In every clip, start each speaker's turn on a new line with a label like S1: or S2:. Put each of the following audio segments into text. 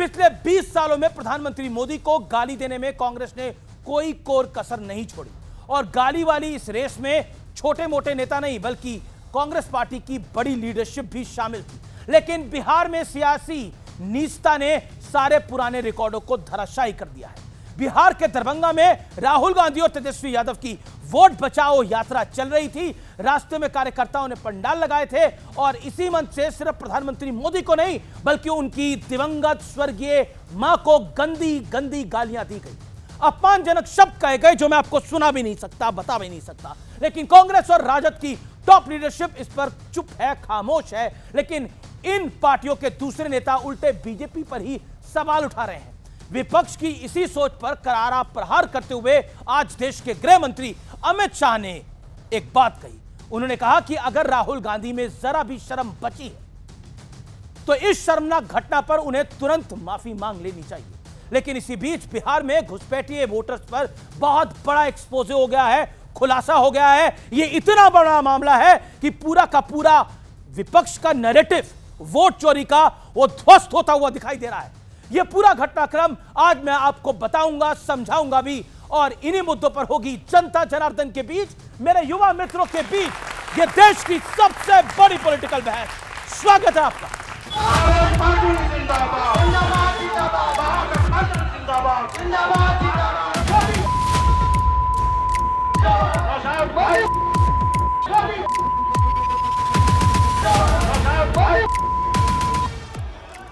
S1: पिछले 20 सालों में प्रधानमंत्री मोदी को गाली देने में कांग्रेस ने कोई कोर कसर नहीं छोड़ी और गाली वाली इस रेस में छोटे मोटे नेता नहीं बल्कि कांग्रेस पार्टी की बड़ी लीडरशिप भी शामिल थी। लेकिन बिहार में सियासी नीचता ने सारे पुराने रिकॉर्डों को धराशायी कर दिया है। बिहार के दरभंगा में राहुल गांधी और तेजस्वी यादव की वोट बचाओ यात्रा चल रही थी। रास्ते में कार्यकर्ताओं ने पंडाल लगाए थे और इसी मंच से सिर्फ प्रधानमंत्री मोदी को नहीं बल्कि उनकी दिवंगत स्वर्गीय मां को गंदी गंदी गालियां दी गई, अपमानजनक शब्द कहे गए जो मैं आपको सुना भी नहीं सकता, बता भी नहीं सकता। लेकिन कांग्रेस और राजद की टॉप लीडरशिप इस पर चुप है, खामोश है। लेकिन इन पार्टियों के दूसरे नेता उल्टे बीजेपी पर ही सवाल उठा रहे हैं। विपक्ष की इसी सोच पर करारा प्रहार करते हुए आज देश के गृह मंत्री अमित शाह ने एक बात कही। उन्होंने कहा कि अगर राहुल गांधी में जरा भी शर्म बची है तो इस शर्मनाक घटना पर उन्हें तुरंत माफी मांग लेनी चाहिए। लेकिन इसी बीच बिहार में घुसपैठिए वोटर्स पर बहुत बड़ा एक्सपोजे हो गया है, खुलासा हो गया है। यह इतना बड़ा मामला है कि पूरा का पूरा विपक्ष का नैरेटिव वोट चोरी का वो ध्वस्त होता हुआ दिखाई दे रहा है। यह पूरा घटनाक्रम आज मैं आपको बताऊंगा, समझाऊंगा भी और इन्हीं मुद्दों पर होगी जनता जनार्दन के बीच, मेरे युवा मित्रों के बीच, यह देश की सबसे बड़ी पॉलिटिकल बहस। स्वागत है आपका।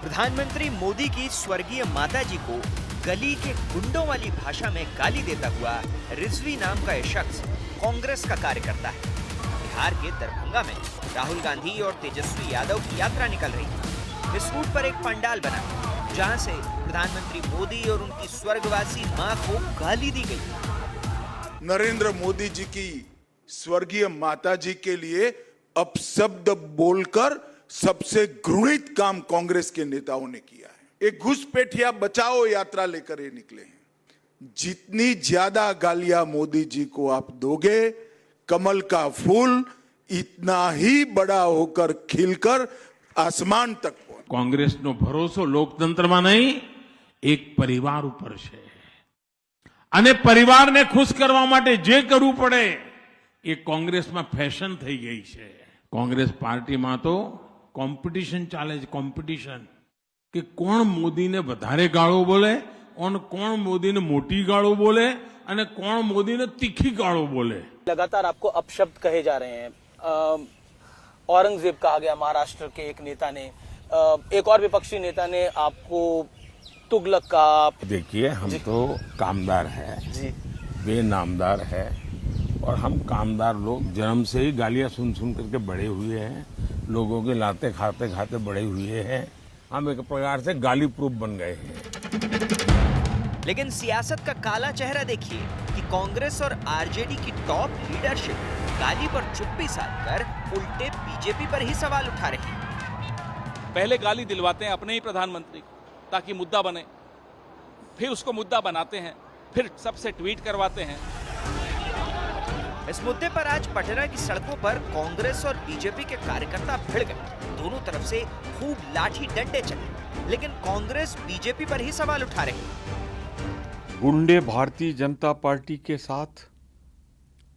S2: प्रधानमंत्री मोदी की स्वर्गीय माताजी को गली के गुंडों वाली भाषा में गाली देता हुआ रिजवी नाम का यह शख्स कांग्रेस का कार्यकर्ता है। बिहार के दरभंगा में राहुल गांधी और तेजस्वी यादव की यात्रा निकल रही है। इस रूट पर एक पंडाल बना जहां से प्रधानमंत्री मोदी और उनकी स्वर्गवासी मां को गाली दी गई।
S3: नरेंद्र मोदी जी की स्वर्गीय माताजी के लिए अपशब्द बोलकर सबसे घृणित काम कांग्रेस के नेताओं ने किया है। एक घुसपैठिया बचाओ यात्रा लेकर ये निकले हैं। जितनी ज्यादा गालियां मोदी जी को आप दोगे, कमल का फूल इतना ही बड़ा होकर खिलकर आसमान तक पहुंचे।
S4: कांग्रेस नो भरोસો લોકતંત્રમાં નહીં, એક પરિવાર ઉપર છે અને પરિવારને ખુશ કરવા માટે જે કરવું પડે એ કોંગ્રેસમાં ફેશન થઈ ગઈ છે। કોંગ્રેસ પાર્ટીમાં તો કોમ્પિટિશન ચાલે છે, કોમ્પિટિશન કે કોણ મોદીને વધારે ગાળો બોલે और कौन मोदी ने मोटी गाड़ो बोले और कौन मोदी ने तीखी गाड़ो बोले।
S1: लगातार आपको अपशब्द कहे जा रहे हैं। औरंगजेब कहा गया महाराष्ट्र के एक नेता ने, एक और विपक्षी नेता ने आपको तुगलक कहा।
S5: देखिए, हम तो कामदार हैं जी, बेनामदार है और हम कामदार लोग जन्म से ही गालियां सुन सुन करके बड़े हुए हैं, लोगों के लाते खाते खाते बड़े हुए हैं। हम एक प्रकार से गाली प्रूफ बन गए हैं।
S2: लेकिन सियासत का काला चेहरा देखिए कि कांग्रेस और आरजेडी की टॉप लीडरशिप गाली पर चुप्पी साधकर उल्टे बीजेपी पर ही सवाल उठा रही है।
S6: पहले गाली दिलवाते हैं अपने ही प्रधानमंत्री ताकि मुद्दा बने, फिर उसको मुद्दा बनाते हैं, फिर सबसे ट्वीट करवाते हैं।
S2: इस मुद्दे पर आज पटना की सड़कों पर कांग्रेस और बीजेपी के कार्यकर्ता भिड़ गए। दोनों तरफ से खूब लाठी डंडे चले, लेकिन कांग्रेस बीजेपी पर ही सवाल उठा रही है।
S7: गुंडे भारतीय जनता पार्टी के साथ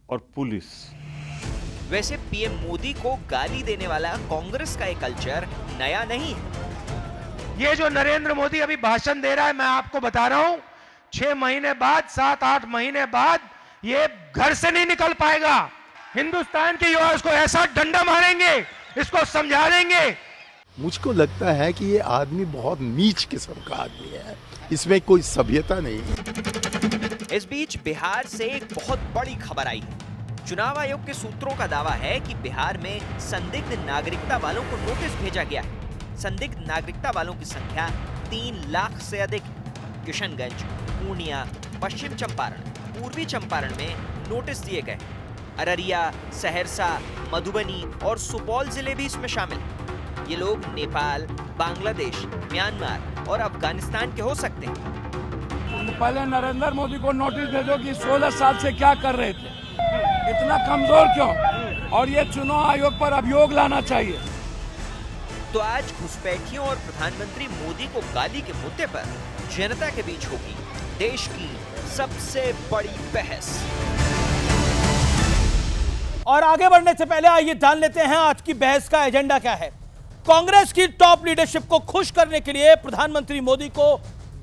S7: और पुलिस।
S2: वैसे पीएम मोदी को गाली देने वाला कांग्रेस का एक कल्चर नया नहीं है।
S8: ये जो नरेंद्र मोदी अभी भाषण दे रहा है, मैं आपको बता रहा हूं 6 महीने बाद, 7-8 महीने बाद ये घर से नहीं निकल पाएगा। हिंदुस्तान के युवा इसको ऐसा डंडा मारेंगे, इसको समझा देंगे।
S9: मुझको लगता है कि ये आदमी बहुत नीच किस्म का आदमी है, इसमें कोई सभ्यता नहीं है।
S2: इस बीच बिहार से एक बहुत बड़ी खबर आई है। चुनाव आयोग के सूत्रों का दावा है कि बिहार में संदिग्ध नागरिकता वालों को नोटिस भेजा गया है। संदिग्ध नागरिकता वालों की संख्या 3 लाख से अधिक है। किशनगंज, पूर्णिया, पश्चिम चंपारण, पूर्वी चंपारण में नोटिस दिए गए। अररिया, सहरसा, मधुबनी और सुपौल जिले भी इसमें शामिल हैं। ये लोग नेपाल, बांग्लादेश, म्यांमार और अफगानिस्तान के हो सकते हैं।
S8: पहले नरेंद्र मोदी को नोटिस भेजो कि 16 साल से क्या कर रहे थे, इतना कमजोर क्यों, और ये चुनाव आयोग पर अभियोग लाना चाहिए।
S2: तो आज घुसपैठियों और प्रधानमंत्री मोदी को गाली के मुद्दे पर जनता के बीच होगी देश की सबसे बड़ी बहस।
S1: और आगे बढ़ने से पहले आइए जान लेते हैं आज की बहस का एजेंडा क्या है। कांग्रेस की टॉप लीडरशिप को खुश करने के लिए प्रधानमंत्री मोदी को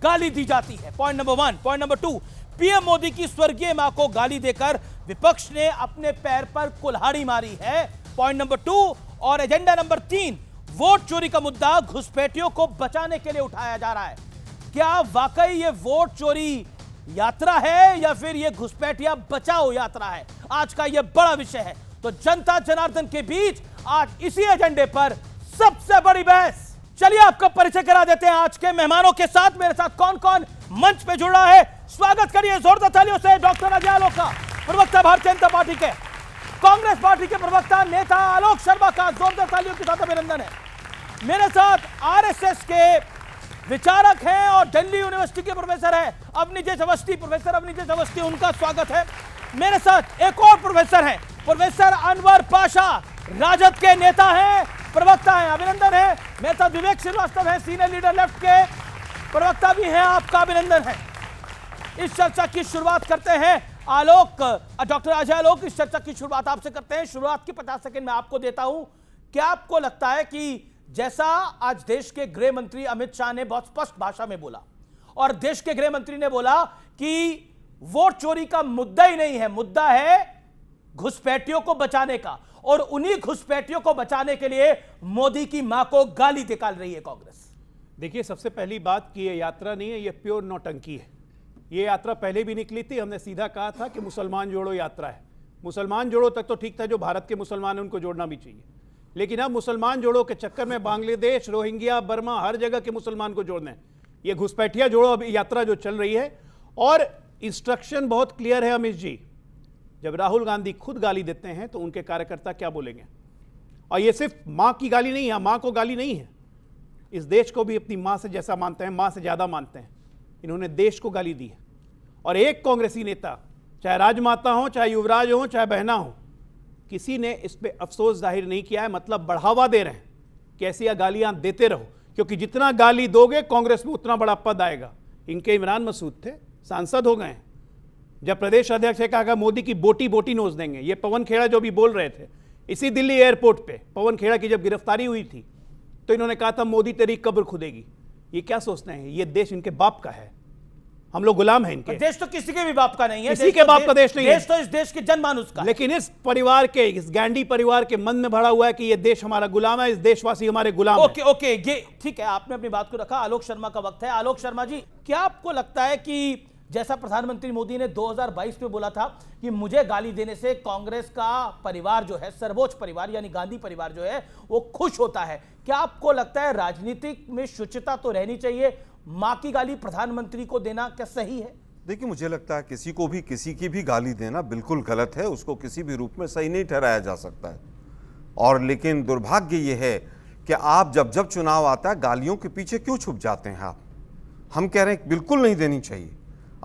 S1: गाली दी जाती है, point number 1। Point number 2, PM Modi की स्वर्गीय मां को गाली देकर विपक्ष ने अपने पैर पर कुल्हाड़ी मारी है, पॉइंट नंबर 2। और एजेंडा नंबर 3, वोट चोरी का मुद्दा घुसपैठियों को बचाने के लिए उठाया जा रहा है। क्या वाकई ये वोट चोरी यात्रा है या फिर ये घुसपैठिया बचाओ यात्रा है? आज का ये बड़ा विषय है। तो जनता जनार्दन के बीच आज इसी एजेंडे पर सबसे बड़ी बहस। चलिए आपका परिचय करा देते हैं आज के मेहमानों के साथ। मेरे साथ कौन कौन मंच पे जुड़ रहा है, स्वागत करिए जोरदार तालियों से डॉक्टर अजय आलोक का, प्रवक्ता भारतीय जनता पार्टी के। कांग्रेस पार्टी के प्रवक्ता नेता आलोक शर्मा का जोरदार तालियों के साथ अभिनंदन है। मेरे साथ आरएसएस के विचारक हैं और दिल्ली यूनिवर्सिटी के प्रोफेसर है अवनीजेश अवस्थी, प्रोफेसर अवनीजेश अवस्थी, उनका स्वागत है। मेरे साथ एक और प्रोफेसर हैं, प्रोफेसर अनवर पाशा, राजद के नेता हैं, प्रवक्ता हैं, अभिनंदन है। मेरे साथ विवेक श्रीवास्तव हैं, सीनियर लीडर लेफ्ट के, प्रवक्ता भी हैं, आपका अभिनंदन है। इस चर्चा की शुरुआत करते हैं आलोक, डॉक्टर अजय आलोक, इस चर्चा की शुरुआत आपसे करते हैं। शुरुआत की 50 सेकंड मैं आपको देता हूं। क्या आपको लगता है कि जैसा आज देश के गृह मंत्री अमित शाह ने बहुत स्पष्ट भाषा में बोला और देश के गृह मंत्री ने बोला कि वोट चोरी का मुद्दा ही नहीं है, मुद्दा है घुसपैठियों को बचाने का, और उन्हीं घुसपैठियों को बचाने के लिए मोदी की मां को गाली निकाल रही है कांग्रेस?
S10: देखिए, सबसे पहली बात कि ये यात्रा नहीं है, ये प्योर नौटंकी है। ये यात्रा पहले भी निकली थी, हमने सीधा कहा था कि मुसलमान जोड़ो यात्रा है। मुसलमान जोड़ो तक तो ठीक था, जो भारत के मुसलमान हैं उनको जोड़ना भी चाहिए, लेकिन अब मुसलमान जोड़ो के चक्कर में बांग्लादेश, रोहिंग्या, बर्मा, हर जगह के मुसलमान को जोड़ना है। ये घुसपैठिया जोड़ो अभी यात्रा जो चल रही है, और इंस्ट्रक्शन बहुत क्लियर है अमित जी। जब राहुल गांधी खुद गाली देते हैं तो उनके कार्यकर्ता क्या बोलेंगे? और ये सिर्फ मां की गाली नहीं है, मां को गाली नहीं है, इस देश को भी अपनी मां से जैसा मानते हैं, मां से ज्यादा मानते हैं। इन्होंने देश को गाली दी है, और एक कांग्रेसी नेता, चाहे राजमाता हो, चाहे युवराज हो, चाहे बहना हो, किसी ने इस पे अफसोस जाहिर नहीं किया है। मतलब बढ़ावा दे रहे हैं कि ऐसी गालियां देते रहो, क्योंकि जितना गाली दोगे कांग्रेस में उतना बड़ा पद आएगा। इनके इमरान मसूद थे, सांसद हो गए हैं। जब प्रदेश अध्यक्ष ने कहा मोदी की बोटी बोटी नोच देंगे, ये पवन खेड़ा जो भी बोल रहे थे इसी दिल्ली एयरपोर्ट पे, पवन खेड़ा की जब गिरफ्तारी हुई थी तो इन्होंने कहा था मोदी तेरी कब्र खुदेगी। ये क्या सोचते हैं? ये देश इनके बाप का है, हम लोग गुलाम हैं इनके।
S1: देश तो किसी के भी बाप का नहीं है,
S10: किसी के बाप का देश नहीं है,
S1: देश तो इस देश के जनमानुस का।
S10: लेकिन इस परिवार के, इस गांधी परिवार के मन में भरा हुआ है कि ये देश हमारा गुलाम है, इस देशवासी हमारे गुलाम
S1: ओके ओके, ये ठीक है, आपने अपनी बात को रखा। आलोक शर्मा का वक्त है। आलोक शर्मा जी, क्या आपको लगता है कि जैसा प्रधानमंत्री मोदी ने 2022 में बोला था कि मुझे गाली देने से कांग्रेस का परिवार जो है, सर्वोच्च परिवार यानी गांधी परिवार जो है, वो खुश होता है, क्या आपको लगता है राजनीतिक में शुचिता तो रहनी चाहिए, मां की गाली प्रधानमंत्री को देना क्या सही है?
S11: देखिए, मुझे लगता है किसी को भी किसी की भी गाली देना बिल्कुल गलत है, उसको किसी भी रूप में सही नहीं ठहराया जा सकता है। और लेकिन दुर्भाग्य ये है कि आप जब जब चुनाव आता है गालियों के पीछे क्यों छुप जाते हैं आप? हम कह रहे हैं बिल्कुल नहीं देनी चाहिए।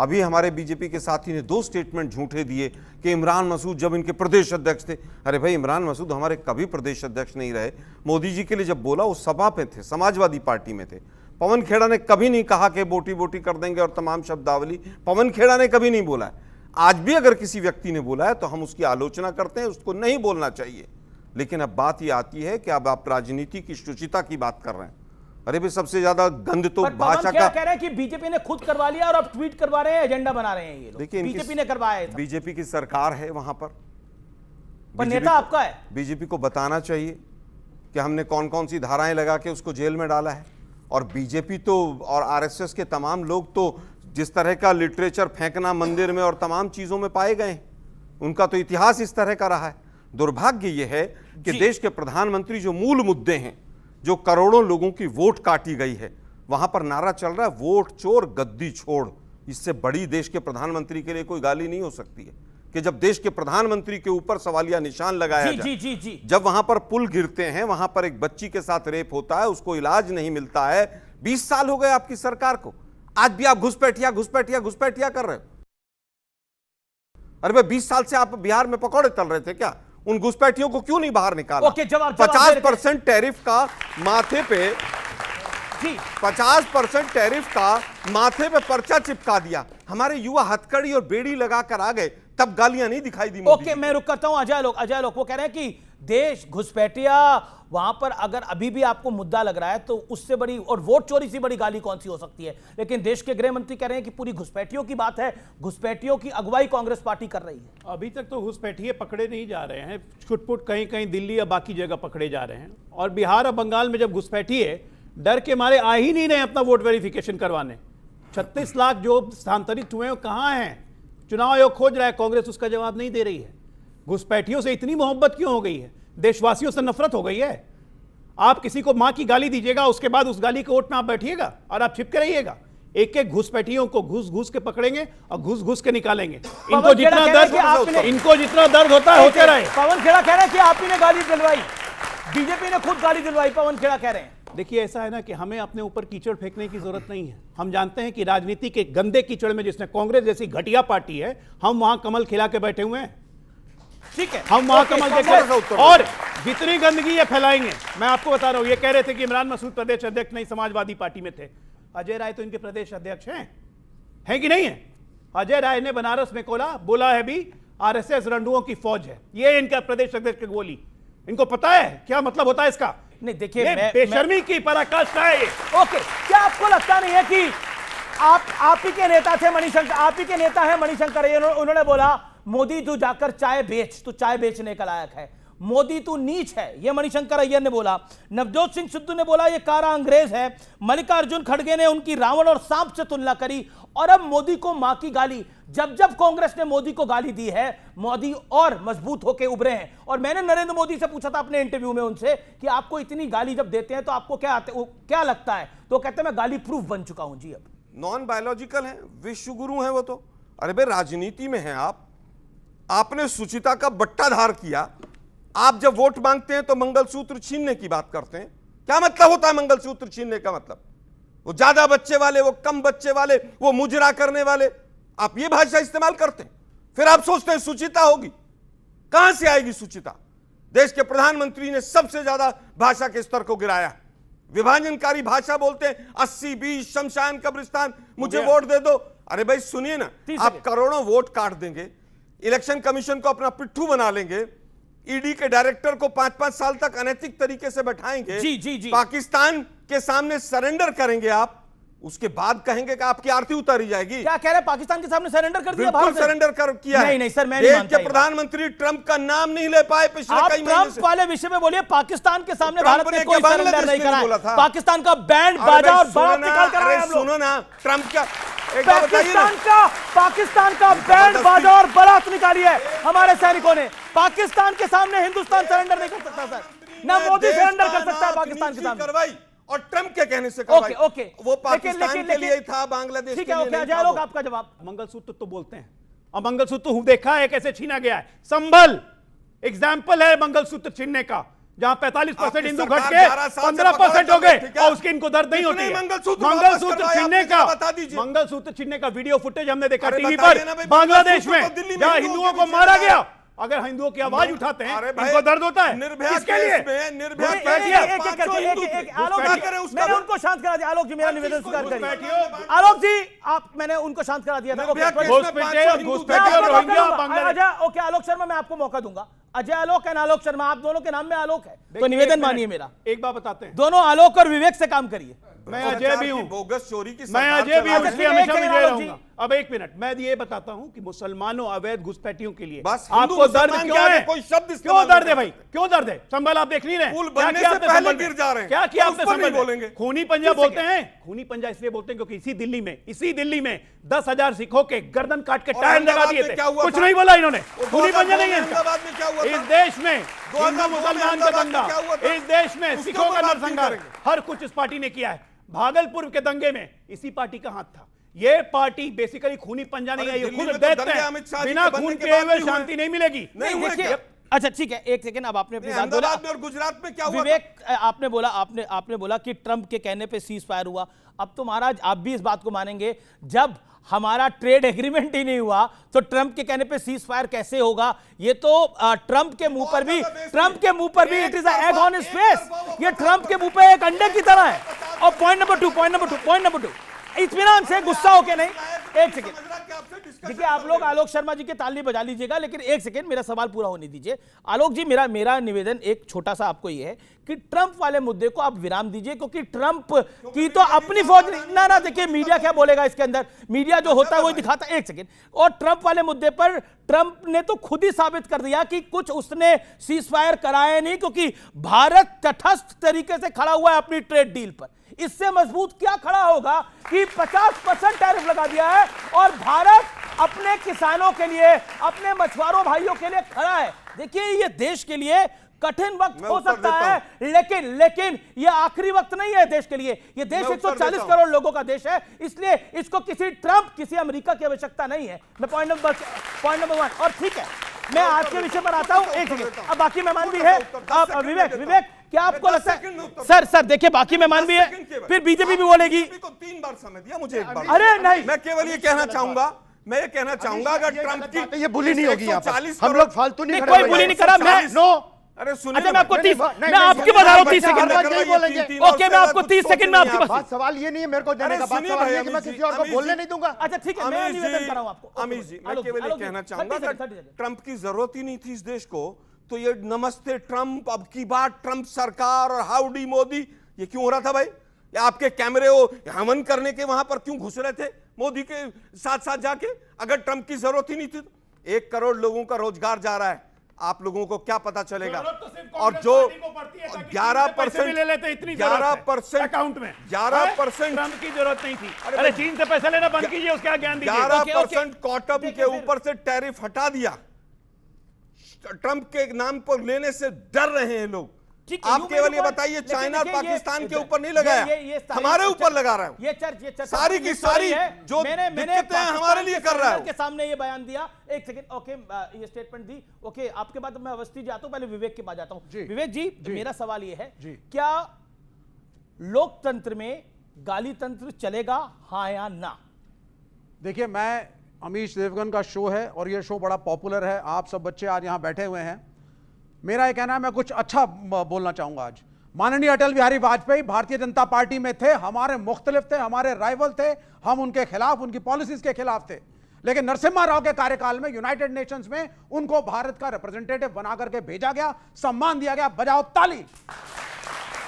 S11: अभी हमारे बीजेपी के साथी ने 2 स्टेटमेंट झूठे दिए कि इमरान मसूद जब इनके प्रदेश अध्यक्ष थे। अरे भाई, इमरान मसूद हमारे कभी प्रदेश अध्यक्ष नहीं रहे। मोदी जी के लिए जब बोला उस सभा पे थे, समाजवादी पार्टी में थे। पवन खेड़ा ने कभी नहीं कहा कि बोटी बोटी कर देंगे और तमाम शब्दावली पवन खेड़ा ने कभी नहीं बोला है। आज भी अगर किसी व्यक्ति ने बोला है तो हम उसकी आलोचना करते हैं, उसको नहीं बोलना चाहिए। लेकिन अब बात ये आती है कि अब आप राजनीति की शुचिता की बात कर रहे हैं। अरे भाई, सबसे ज्यादा गंद तो भाषा का
S1: कह रहे हैं कि बीजेपी ने खुद करवा लिया और अब ट्वीट करवा रहे हैं, एजेंडा बना रहे हैं ये लोग।
S11: देखिए,
S1: बीजेपी ने करवाया था।
S11: बीजेपी की सरकार है वहां पर
S1: नेता आपका है।
S11: बीजेपी को बताना चाहिए कि हमने कौन कौन सी धाराएं लगा के उसको जेल में डाला है। और बीजेपी तो और आरएसएस के तमाम लोग तो जिस तरह का लिटरेचर फेंकना मंदिर में और तमाम चीजों में पाए गए, उनका तो इतिहास इस तरह का रहा है। दुर्भाग्य यह है कि देश के प्रधानमंत्री जो मूल मुद्दे हैं, जो करोड़ों लोगों की वोट काटी गई है, वहां पर नारा चल रहा है वोट चोर गद्दी छोड़। इससे बड़ी देश के प्रधानमंत्री के लिए कोई गाली नहीं हो सकती है कि जब देश के प्रधानमंत्री के ऊपर सवालिया निशान लगाया जाए। जब वहां पर पुल गिरते हैं, वहां पर एक बच्ची के साथ रेप होता है, उसको इलाज नहीं मिलता है। 20 साल हो गए आपकी सरकार को, आज भी आप घुसपैठिया घुसपैठिया घुसपैठिया कर रहे हो। अरे भाई, 20 साल से आप बिहार में पकौड़े तल रहे थे क्या? उन घुसपैठियों को क्यों नहीं बाहर निकाला?
S1: ओके, जवाब
S11: 50% टैरिफ का माथे पे
S1: जी
S11: 50% टैरिफ का माथे पे पर्चा चिपका दिया। हमारे युवा हथकड़ी और बेड़ी लगाकर आ गए, तब गालियां नहीं दिखाई दी मोदी
S1: ओके, मैं रुक करता हूं। अजय लोग वो कह रहे हैं कि देश घुसपैठिया वहां पर अगर अभी भी आपको मुद्दा लग रहा है तो उससे बड़ी और वोट चोरी से बड़ी गाली कौन सी हो सकती है। लेकिन देश के गृह मंत्री कह रहे हैं कि पूरी घुसपैठियों की बात है, घुसपैठियों की अगुवाई कांग्रेस पार्टी कर रही है।
S10: अभी तक तो घुसपैठिए पकड़े नहीं जा रहे हैं, छुटपुट कहीं कहीं दिल्ली या बाकी जगह पकड़े जा रहे हैं। और बिहार और बंगाल में जब घुसपैठिए डर के मारे आ ही नहीं रहे अपना वोट वेरिफिकेशन करवाने। 36 लाख जो स्थानांतरित हुए हैं कहां हैं? चुनाव आयोग खोज रहा है, कांग्रेस उसका जवाब नहीं दे रही है। घुसपैठियों से इतनी मोहब्बत क्यों हो गई है? देशवासियों से नफरत हो गई है। आप किसी को मां की गाली दीजिएगा, उसके बाद उस गाली के ओट में आप बैठिएगा और आप छिपके रहिएगा। एक एक घुसपैठियों को घुस घुस के पकड़ेंगे और घुस घुस के निकालेंगे। इनको जितना दर्द होता है होते रहे।
S1: पवन खेड़ा कह रहे हैं कि आप ही ने गाली दिलवाई, बीजेपी ने खुद गाली दिलवाई, पवन खेड़ा कह रहे हैं।
S10: देखिए, ऐसा है ना कि हमें अपने ऊपर कीचड़ फेंकने की जरूरत नहीं है। हम जानते हैं कि राजनीति के गंदे कीचड़ में जिसने कांग्रेस जैसी घटिया पार्टी है, हम वहां कमल खिला के बैठे हुए हैं।
S1: ठीक है,
S10: हम वहां कमल देखें और जितनी गंदगी ये फैलाएंगे। मैं आपको बता रहा हूं, ये कह रहे थे कि इमरान मसूद प्रदेश अध्यक्ष नहीं, समाजवादी पार्टी में थे। अजय राय तो इनके प्रदेश अध्यक्ष हैं कि नहीं है? अजय राय ने बनारस में बोला है भी आरएसएस रंडुओं की फौज है। ये इनका प्रदेश अध्यक्ष की गोली, इनको पता है क्या मतलब होता है इसका?
S1: नहीं, देखिए,
S10: बेशर्मी की पराकाष्ठा है ये।
S1: ओके, क्या आपको लगता नहीं है कि आप ही के नेता थे मणिशंकर, आप ही के नेता है मणिशंकर अय्यर, उन्होंने बोला मोदी तू जाकर चाय बेच, तू चाय बेचने का लायक है, मोदी तू नीच है, यह मणिशंकर अय्यर ने बोला। नवजोत सिंह सिद्धू ने बोला ये कारा अंग्रेज है। मल्लिकार्जुन खड़गे ने उनकी रावण और सांप से तुलना करी। और अब मोदी को मां की गाली। जब जब कांग्रेस ने मोदी को गाली दी है, मोदी और मजबूत होकर उभरे हैं। और मैंने नरेंद्र मोदी से पूछा था अपने इंटरव्यू में उनसे कि आपको इतनी गाली जब देते हैं तो आपको क्या लगता है? तो कहते हैं मैं गाली प्रूफ बन चुका हूं जी। अब
S11: नॉन बायोलॉजिकल है, विश्व गुरु हैं वो तो। अरे भाई, राजनीति में हैं आप, आपने सुचिता का बट्टाधार किया। आप जब वोट मांगते हैं तो मंगलसूत्र छीनने की बात करते हैं। क्या मतलब होता है मंगलसूत्र छीनने का? मतलब वो ज्यादा बच्चे वाले, वो कम बच्चे वाले, वो मुजरा करने वाले, आप ये भाषा इस्तेमाल करते हैं। फिर आप सोचते हैं सुचिता होगी। कहां से आएगी सुचिता? देश के प्रधानमंत्री ने सबसे ज्यादा भाषा के स्तर को गिराया। विभाजनकारी भाषा बोलते हैं, 80-20 शमशान कब्रिस्तान, मुझे वोट दे दो। अरे भाई सुनिए ना, आप करोड़ों वोट काट देंगे, इलेक्शन कमीशन को अपना पिट्ठू बना लेंगे, ईडी के डायरेक्टर को 5-5 साल तक अनैतिक तरीके से बैठाएंगे,
S1: जी।
S11: पाकिस्तान के सामने सरेंडर करेंगे आप, उसके बाद कहेंगे कि आपकी आरती उतारी जाएगी।
S1: क्या कह रहे हैं? पाकिस्तान के सामने सरेंडर कर दिया?
S11: बिल्कुल सरेंडर किया है।
S1: नहीं सर, मैं नहीं मानता।
S11: देश के प्रधानमंत्री ट्रंप का नाम नहीं ले पाए पिछले कई महीने से।
S1: ट्रंप वाले विषय में बोलिए, पाकिस्तान के सामने भारत ने कोई सरेंडर नहीं करा। पाकिस्तान का बैंड बाजा और बारात निकाल कर आए हम लोग।
S11: सुनो ना, ट्रंप क्या
S1: पाकिस्तान का बैंड बाजा और बारात निकाली है हमारे सैनिकों ने। पाकिस्तान के सामने हिंदुस्तान सरेंडर नहीं कर सकता सर, ना मोदी सरेंडर कर सकता है पाकिस्तान के सामने।
S11: करवाई और ट्रंप के कहने से करवाई।
S1: ओके,
S11: वो पाकिस्तान के लिए था, बांग्लादेश
S1: ठीक है। ओके, अजय लोग आपका जवाब।
S10: मंगलसूत्र तो बोलते हैं, और मंगलसूत्र देखा है कैसे छीना गया है। संभल एग्जाम्पल है मंगलसूत्र छीनने का, जहां 45% हिंदू घट के 15% हो गए और उसकी इनको दर्द नहीं होती है। मंगलसूत्र छीनने का वीडियो फुटेज हमने देखा टीवी पर बांग्लादेश में, जहां हिंदुओं को मारा गया। अगर हिंदुओं की आवाज उठाते हैं इनको दर्द होता है।
S11: किसके लिए?
S1: मैंने उनको शांत करा दिया। आलोक जी, मेरा निवेदन स्वीकार करिए। आलोक जी, मैंने उनको शांत करा दिया था। ओके, आलोक शर्मा, मैं आपको मौका दूंगा। अजय आलोक एंड आलोक शर्मा, आप दोनों के नाम में आलोक है, तो निवेदन मानिए मेरा।
S10: एक बात बताते हैं,
S1: दोनों आलोक और विवेक से काम करिए।
S10: मैं अजय भी हूं,
S11: बोगस चोरी की
S10: मैं अजय भी हूं, इसलिए हमेशा विजय रहूंगा। अब एक मिनट, मैं ये बताता हूं कि मुसलमानों अवैध घुसपैठियों के लिए आपको दर्द क्यों है?
S11: कोई शब्द
S10: क्यों दर्द है भाई? क्यों दर्द है? संभल आप देख नहीं रहे?
S11: पुल बनने से पहले गिर जा रहे हैं।
S10: क्या किया आपने? संभल
S11: बोलेंगे
S10: खूनी पंजा बोलते हैं। खूनी पंजा इसलिए बोलते हैं क्योंकि इसी दिल्ली में 10,000 सिखों के गर्दन काट के टायर लगा दिए थे। कुछ नहीं बोला इन्होंने। खूनी पंजा नहीं है इस देश में। हिंदू मुसलमान का दंगा, इस देश में सिखों का नरसंहार, हर कुछ इस पार्टी ने किया है। भागलपुर के दंगे में इसी पार्टी का हाथ था। ये पार्टी बेसिकली खूनी पंजा नहीं है, ये खुद देते हैं। बिना खून के हुए शांति नहीं मिलेगी।
S1: अच्छा ठीक है, एक सेकंड, अब आपने अपनी बात बोला।
S11: अहमदाबाद में और गुजरात में क्या हुआ?
S1: विवेक, आपने बोला कि ट्रंप के कहने पे सीज फायर हुआ। अब तो महाराज आप भी इस बात को मानेंगे, जब हमारा ट्रेड एग्रीमेंट ही नहीं हुआ तो ट्रंप के कहने पे सीज फायर कैसे होगा? ये तो ट्रंप के मुंह पर भी it is egg on his face. ये ट्रंप के मुंह पे एक अंडे की तरह है। और पॉइंट नंबर 2, इत्मीनान से, गुस्सा होके नहीं, एक सेकेंड देखिए, आप लोग आलोक शर्मा जी के ताली बजा लीजिएगा, लेकिन एक सेकेंड मेरा सवाल पूरा होने दीजिए। आलोक जी, मेरा निवेदन एक छोटा सा आपको ये है कि ट्रंप वाले मुद्दे को आप विराम दीजिए, क्योंकि ट्रंप की तो अपनी फौज ना देखिए, मीडिया क्या बोलेगा इसके अंदर, मीडिया जो होता है वही दिखाता है। एक सेकेंड, और ट्रंप वाले मुद्दे पर ट्रंप ने तो खुद ही साबित कर दिया कि कुछ उसने सीज फायर कराया नहीं, क्योंकि भारत तटस्थ तरीके से खड़ा हुआ है अपनी ट्रेड डील पर। इससे मजबूत क्या खड़ा होगा कि 50% टैरिफ लगा दिया है और भारत अपने किसानों के लिए, अपने मछुआरों भाइयों के लिए खड़ा है। देखिए, ये देश के लिए कठिन वक्त हो सकता है, लेकिन ये आखिरी वक्त नहीं है देश के लिए। ये देश 140 करोड़ लोगों का देश है, इसलिए इसको किसी ट्रंप, किसी अमेरिका की आवश्यकता नहीं है। मैं पॉइंट नंबर 1। और ठीक है, मैं आज के विषय पर आता हूं। एक सेकंड, अब बाकी मेहमान भी है। अब विवेक, क्या आपको लगता है? सर देखिए, बाकी मेहमान भी है, फिर बीजेपी भी बोलेगी।
S11: 3 बार समय दिया मुझे, एक बार।
S1: अरे नहीं,
S11: मैं केवल ये कहना चाहूंगा, अगर ट्रंप की
S9: ये बुली नहीं होगी,
S11: 140
S9: हम लोग फालतू नहीं,
S1: कोई बुली नहीं करा।
S11: अरे सुनिए,
S1: मैं आपको 30, मैं आपकी बता रहा हूं 30 सेकंड में। ओके, मैं आपको 30 सेकंड में आपकी बात।
S9: सवाल ये नहीं है मेरे को देने का, बात सवाल है कि मैं किसी और को बोलने नहीं दूंगा।
S1: अच्छा ठीक है, मैं निवेदन कर रहा हूं आपको।
S11: अमीश जी, मैं केवल ये कहना चाहूंगा, अगर ट्रंप की जरूरत ही नहीं थी इस देश को, तो ये नमस्ते ट्रंप, अब की बात ट्रंप सरकार और हाउडी मोदी, ये क्यों हो रहा था भाई? ये आपके कैमरे हवन करने के वहां पर क्यों घुस रहे थे मोदी के साथ जाके? अगर ट्रंप की जरूरत ही नहीं थी तो 1 करोड़ लोगों का रोजगार जा रहा है, आप लोगों को क्या पता चलेगा? और जो 11%
S10: अकाउंट में
S11: 11%
S10: ट्रंप की जरूरत नहीं थी। अरे चीन से पैसा लेना बंद कीजिए, उसका ज्ञान दीजिए।
S11: 11% कॉटन के ऊपर से टैरिफ हटा दिया। ट्रंप के नाम पर लेने से डर रहे हैं लोग। आप केवल ये बताइए, चाइना और पाकिस्तान के ऊपर नहीं लगाया, हमारे ऊपर लगा रहा है।
S1: ये चर्चा
S11: सारी की सारी जो दिक्कतें हमारे लिए कर रहा है,
S1: के सामने ये बयान दिया। एक सेकंड, ओके, ये स्टेटमेंट दी। ओके, आपके बाद मैं अवस्थी जाता हूं, पहले विवेक के पास जाता हूं। विवेक जी, मेरा सवाल ये है, क्या लोकतंत्र में गाली तंत्र चलेगा, हाँ या ना?
S10: देखिए, मैं अमीश देवगन का शो है और ये शो बड़ा पॉपुलर है, आप सब बच्चे आज यहां बैठे हुए हैं। मेरा ये कहना है, मैं कुछ अच्छा बोलना चाहूंगा। आज माननीय अटल बिहारी वाजपेयी भारतीय जनता पार्टी में थे, हमारे मुख्तलिफ थे, हमारे राइवल थे, हम उनके खिलाफ, उनकी पॉलिसीज के खिलाफ थे। लेकिन नरसिम्हा राव के कार्यकाल में यूनाइटेड नेशंस में उनको भारत का रिप्रेजेंटेटिव बना करके भेजा गया, सम्मान दिया गया। बजाओ ताली।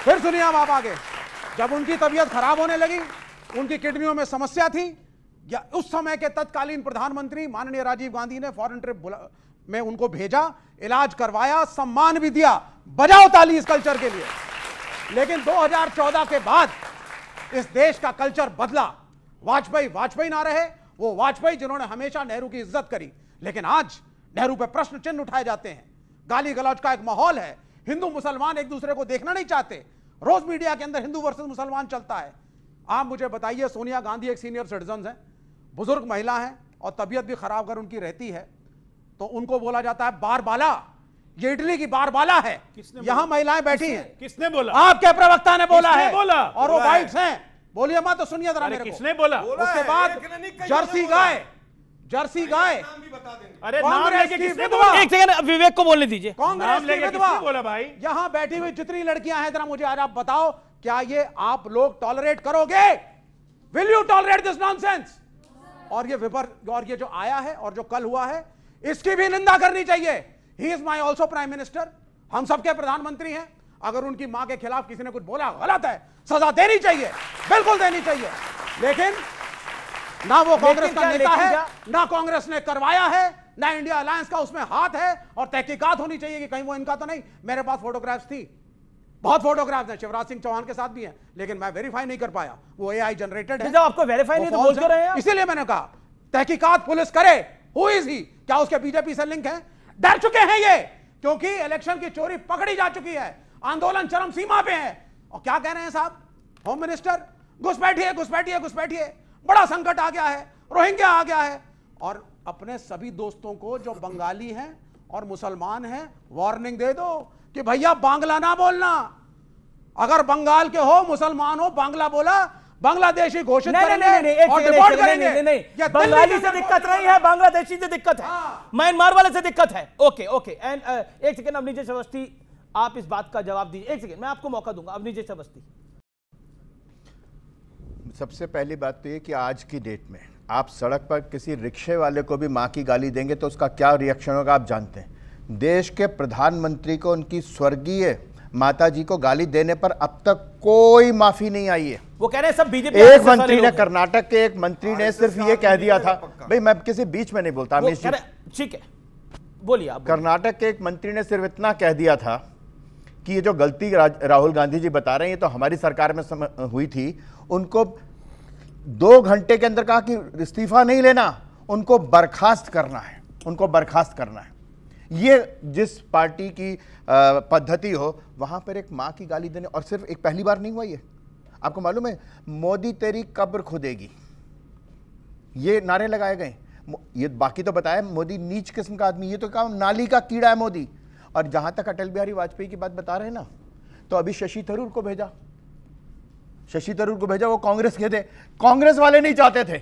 S10: फिर सुनिए आप आगे, जब उनकी तबीयत खराब होने लगी, उनकी किडनियों में समस्या थी, या उस समय के तत्कालीन प्रधानमंत्री माननीय राजीव गांधी ने फॉरेन ट्रिप में उनको भेजा, इलाज करवाया, सम्मान भी दिया। बजाओ ताली इस कल्चर के लिए। लेकिन 2014 के बाद इस देश का कल्चर बदला। वाजपेयी ना रहे, वो वाजपेयी जिन्होंने हमेशा नेहरू की इज्जत करी, लेकिन आज नेहरू पे प्रश्न चिन्ह उठाए जाते हैं। गाली गलौज का एक माहौल है, हिंदू मुसलमान एक दूसरे को देखना नहीं चाहते, रोज मीडिया के अंदर हिंदू वर्सेस मुसलमान चलता है। आप मुझे बताइए, सोनिया गांधी एक सीनियर सिटीजन है, बुजुर्ग महिला है और तबीयत भी खराब अगर उनकी रहती है तो उनको बोला जाता है बारबाला। ये इटली की बारबाला है, यहां महिलाएं बैठी हैं।
S8: किसने बोला?
S10: आपके प्रवक्ता ने बोला है।
S8: बोला?
S10: और वो वाइट्स हैं। बोलिए मत तो सुनिए जरा मेरे को।
S8: किसने बोला?
S10: उसके बाद जर्सी गाय।
S8: अरे नाम लेके किसने बोला?
S1: एक सेकंड, विवेक को बोलने दीजिए।
S10: कांग्रेस की विधवा
S8: बोला भाई।
S10: यहां बैठी हुई जितनी लड़कियां हैं, जरा मुझे आज आप बताओ, क्या ये आप लोग टॉलरेट करोगे? Will you tolerate this nonsense? और ये जो आया है और जो कल हुआ है, इसकी भी निंदा करनी चाहिए। He is my also prime minister, हम सबके प्रधानमंत्री हैं। अगर उनकी मां के खिलाफ किसी ने कुछ बोला, गलत है, सजा देनी चाहिए, बिल्कुल देनी चाहिए। लेकिन ना वो कांग्रेस का नेता है, ना कांग्रेस ने करवाया है, ना इंडिया अलायंस का उसमें हाथ है। और तहकीकात होनी चाहिए कि कहीं वो इनका तो नहीं। मेरे पास फोटोग्राफ्स थी, बहुत फोटोग्राफ्स हैं, शिवराज सिंह चौहान के साथ भी हैं, लेकिन मैं वेरीफाई नहीं कर पाया, वो एआई जनरेटेड है।
S1: जब आपको वेरीफाई नहीं तो बोल क्यों रहे हैं?
S10: इसीलिए मैंने कहा तहकीकात पुलिस करे। Who is he? क्या उसके बीजेपी से लिंक है? डर चुके हैं ये, क्योंकि इलेक्शन की चोरी पकड़ी जा चुकी है, आंदोलन चरम सीमा पे है। और क्या कह रहे हैं साहब होम मिनिस्टर? घुसपैठिए, बड़ा संकट आ गया है, रोहिंग्या आ गया है। और अपने सभी दोस्तों को जो बंगाली हैं
S8: और मुसलमान हैं, वार्निंग दे दो कि भैया बांग्ला ना बोलना। अगर बंगाल के हो, मुसलमान हो, बांग्ला बोला, बांग्लादेशी घोषित करेंगे और डिपोर्ट करेंगे।
S1: नहीं, बंगाली से दिक्कत नहीं है, बांग्लादेशी से दिक्कत है, म्यांमार वाले से दिक्कत है। ओके ओके, एंड एक सेकंड अवनीश अवस्थी, आप इस बात का जवाब दीजिए। एक सेकंड, मैं आपको मौका दूंगा। अवनीश अवस्थी,
S9: सबसे पहली बात तो ये कि आज की डेट में आप सड़क पर किसी रिक्शे वाले को भी माँ की गाली देंगे तो उसका क्या रिएक्शन होगा आप जानते हैं। देश के प्रधानमंत्री को उनकी स्वर्गीय माता जी को गाली देने पर अब तक कोई माफी नहीं आई है।
S1: वो कह रहे हैं सब बीजेपी।
S9: एक मंत्री ने, कर्नाटक के एक मंत्री ने सिर्फ ये कह दिया था, भाई मैं किसी बीच में नहीं बोलता,
S1: ठीक है बोलिए आप।
S9: कर्नाटक के एक मंत्री ने सिर्फ इतना कह दिया था कि ये जो गलती राहुल गांधी जी बता रहे हैं ये तो हमारी सरकार में हुई थी। उनको 2 घंटे के अंदर कहा कि इस्तीफा नहीं लेना, उनको बर्खास्त करना है, उनको बर्खास्त करना है। ये जिस पार्टी की पद्धति हो, वहां पर एक मां की गाली देने, और सिर्फ एक पहली बार नहीं हुआ ये। आपको मालूम है, मोदी तेरी कब्र खुदेगी, ये नारे लगाए गए। ये बाकी तो बताया, मोदी नीच किस्म का आदमी, ये तो कहा नाली का कीड़ा है मोदी। और जहां तक अटल बिहारी वाजपेयी की बात बता रहे हैं ना, तो अभी शशि थरूर को भेजा, शशि थरूर को भेजा, वो कांग्रेस के थे, कांग्रेस वाले नहीं चाहते थे।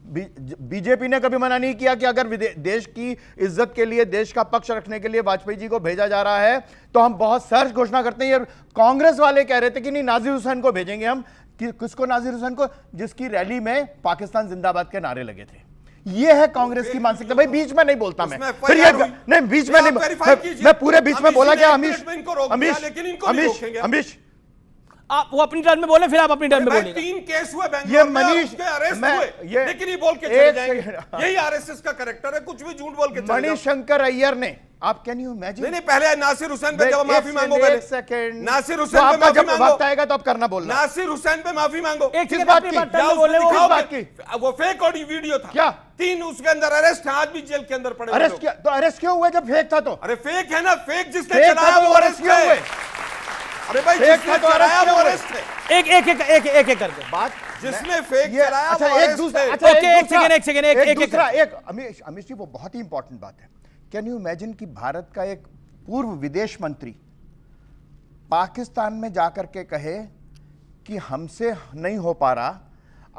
S9: बीजेपी ने कभी मना नहीं किया कि अगर देश की इज्जत के लिए, देश का पक्ष रखने के लिए वाजपेयी जी को भेजा जा रहा है तो हम बहुत सर्च घोषणा करते हैं। कांग्रेस वाले कह रहे थे कि नहीं, नाजिर हुसैन को भेजेंगे हम। किसको? नाजिर हुसैन को, जिसकी रैली में पाकिस्तान जिंदाबाद के नारे लगे थे। ये है कांग्रेस की मानसिकता। भाई बीच में नहीं बोलता मैं, फिर ये नहीं, बीच में नहीं, मैं पूरे बीच में बोला क्या? अमीश
S1: आप वो अपनी टर्न में बोले, फिर आप अपनी टर्न में बोले।
S7: 3 केस हुए
S9: ये मनीष
S7: अरेस्ट हुए, लेकिन ये बोल के चले जाएंगे, यही आरएसएस का कैरेक्टर है, कुछ भी झूठ बोल के चले जाओ।
S9: मणिशंकर अय्यर ने, आप कैन यू इमेजिन?
S7: नहीं, पहले नासिर हुसैन पे जब माफी मांगो, पहले
S9: सेकंड,
S7: नासिर हुसैन पे माफी मांगो।
S9: वक्त आएगा तो आप करना बोलना।
S7: नासिर हुसैन पे माफी मांगो।
S9: किस बात की?
S7: वो फेक ऑडियो वीडियो था
S9: क्या?
S7: 3 उसके अंदर अरेस्ट है, आज भी जेल के अंदर पड़े।
S9: अरेस्ट किया तो अरेस्ट क्यों हुआ जब फेक था? तो
S7: अरे फेक है ना, फेक जिसने चलाया वो अरेस्ट क्यों हुए? अरे भाई जिसने चलाया वो अरेस्ट है।
S1: एक करके
S9: बात,
S7: जिसने फेक चलाया
S9: अच्छा,
S7: वो
S9: एक दूसरा,
S7: अरेस्ट है।
S1: ओके, एक सेकंड,
S9: अमित जी, वो बहुत ही इंपॉर्टेंट बात है। कैन यू इमेजिन कि भारत का एक पूर्व विदेश मंत्री पाकिस्तान में जाकर के कहे कि हमसे नहीं हो पा रहा,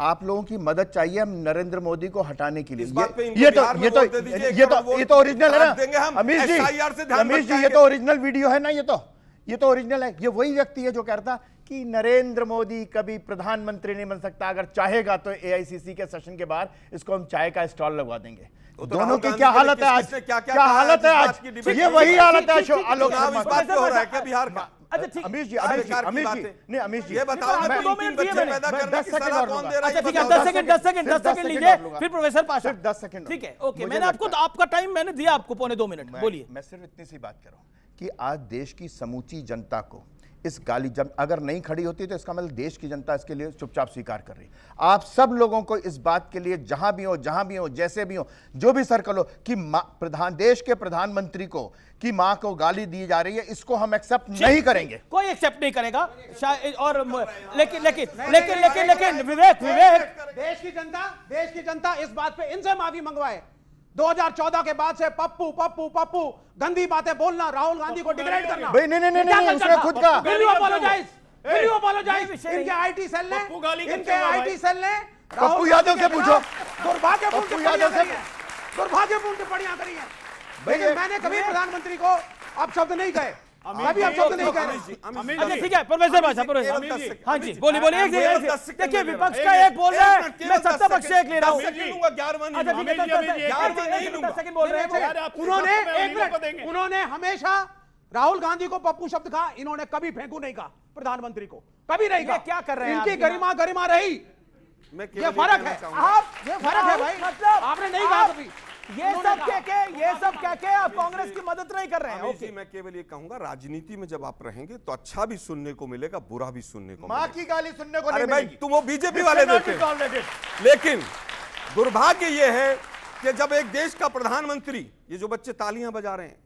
S9: आप लोगों की मदद चाहिए हम नरेंद्र मोदी को हटाने के लिए। ये तो ओरिजिनल है ना अमीश जी, ये तो ओरिजिनल वीडियो है ना, ये तो ओरिजिनल है। ये वही व्यक्ति है जो कहता कि नरेंद्र मोदी कभी प्रधानमंत्री नहीं बन सकता, अगर चाहेगा तो एआईसीसी के सेशन के बाद इसको हम चाय का स्टॉल लगवा देंगे। दोनों की क्या हालत है आज? क्या हालत है आज? ये वही हालत है आलोक शर्मा।
S7: बिहार का।
S1: अच्छा ठीक,
S9: अमीश जी, अमीश जी,
S7: ये बताओ, मैं 3 बच्चे पैदा करने की सलाह कौन दे रहा है?
S1: अच्छा ठीक है, 10 सेकंड लीजिए, फिर प्रोफेसर पाशा।
S9: 10 सेकंड,
S1: ठीक है, ओके। मैंने आपको, आपका टाइम मैंने दिया आपको 2.25 मिनट, बोलिए।
S9: मैं सिर्फ इतनी सी बात कर रहा हूं कि आज देश की समूची जनता को इस गाली, जब अगर नहीं खड़ी होती तो इसका मतलब देश की जनता इसके लिए चुपचाप स्वीकार कर रही। आप सब लोगों को इस बात के लिए, जहां भी हो, जैसे भी हो, जो भी सर्कल हो, कि देश के प्रधानमंत्री को की मां को गाली दी जा रही है, इसको हम एक्सेप्ट नहीं करेंगे।
S1: कोई एक्सेप्ट नहीं करेगा। और लेकिन विवेक,
S8: देश की जनता इस बात पे इनसे माफी मंगवाए। 2014 के बाद से पप्पू गंदी बातें बोलना, राहुल गांधी को डिग्रेड करना।
S9: भाई नहीं, उसने खुद कहा।
S8: Will you apologize? इनके आईटी सेल ने
S9: पप्पू यादव से पूछो।
S8: दुर्भाग्यपूर्ण टिप्पणियां करी हैं। लेकिन मैंने कभी प्रधानमंत्री को आप शब्द नहीं कहे, कभी आप शब्द नहीं कहे।
S1: अच्छा ठीक है, प्रोफेसर भाषा, हाँ जी, बोलिए। देखिए, विपक्ष का एक बोल रहा है, मैं सत्ता पक्ष से एक ले रहा हूँ।
S8: उन्होंने हमेशा राहुल गांधी को पप्पू शब्द कहा, इन्होंने कभी फेंकू नहीं कहा प्रधानमंत्री को, कभी नहीं कहा।
S1: क्या कर रहे हैं?
S8: इनकी गरिमा रही। ये फर्क है, ये फर्क है भाई,
S1: मतलब
S8: आपने नहीं कहा कभी।
S1: ये सब कह के आप कांग्रेस की मदद नहीं कर रहे हैं। ओके,
S7: मैं केवल ये कहूंगा, राजनीति में जब आप रहेंगे तो अच्छा भी सुनने को मिलेगा, बुरा भी सुनने को मिलेगा।
S9: मां की गाली सुनने को
S7: अरे
S9: नहीं
S7: भाई,
S9: मिलेगी।
S7: तुम वो बीजेपी वाले देते हैं। लेकिन दुर्भाग्य ये है कि जब एक देश का प्रधानमंत्री, ये जो बच्चे तालियां बजा रहे हैं,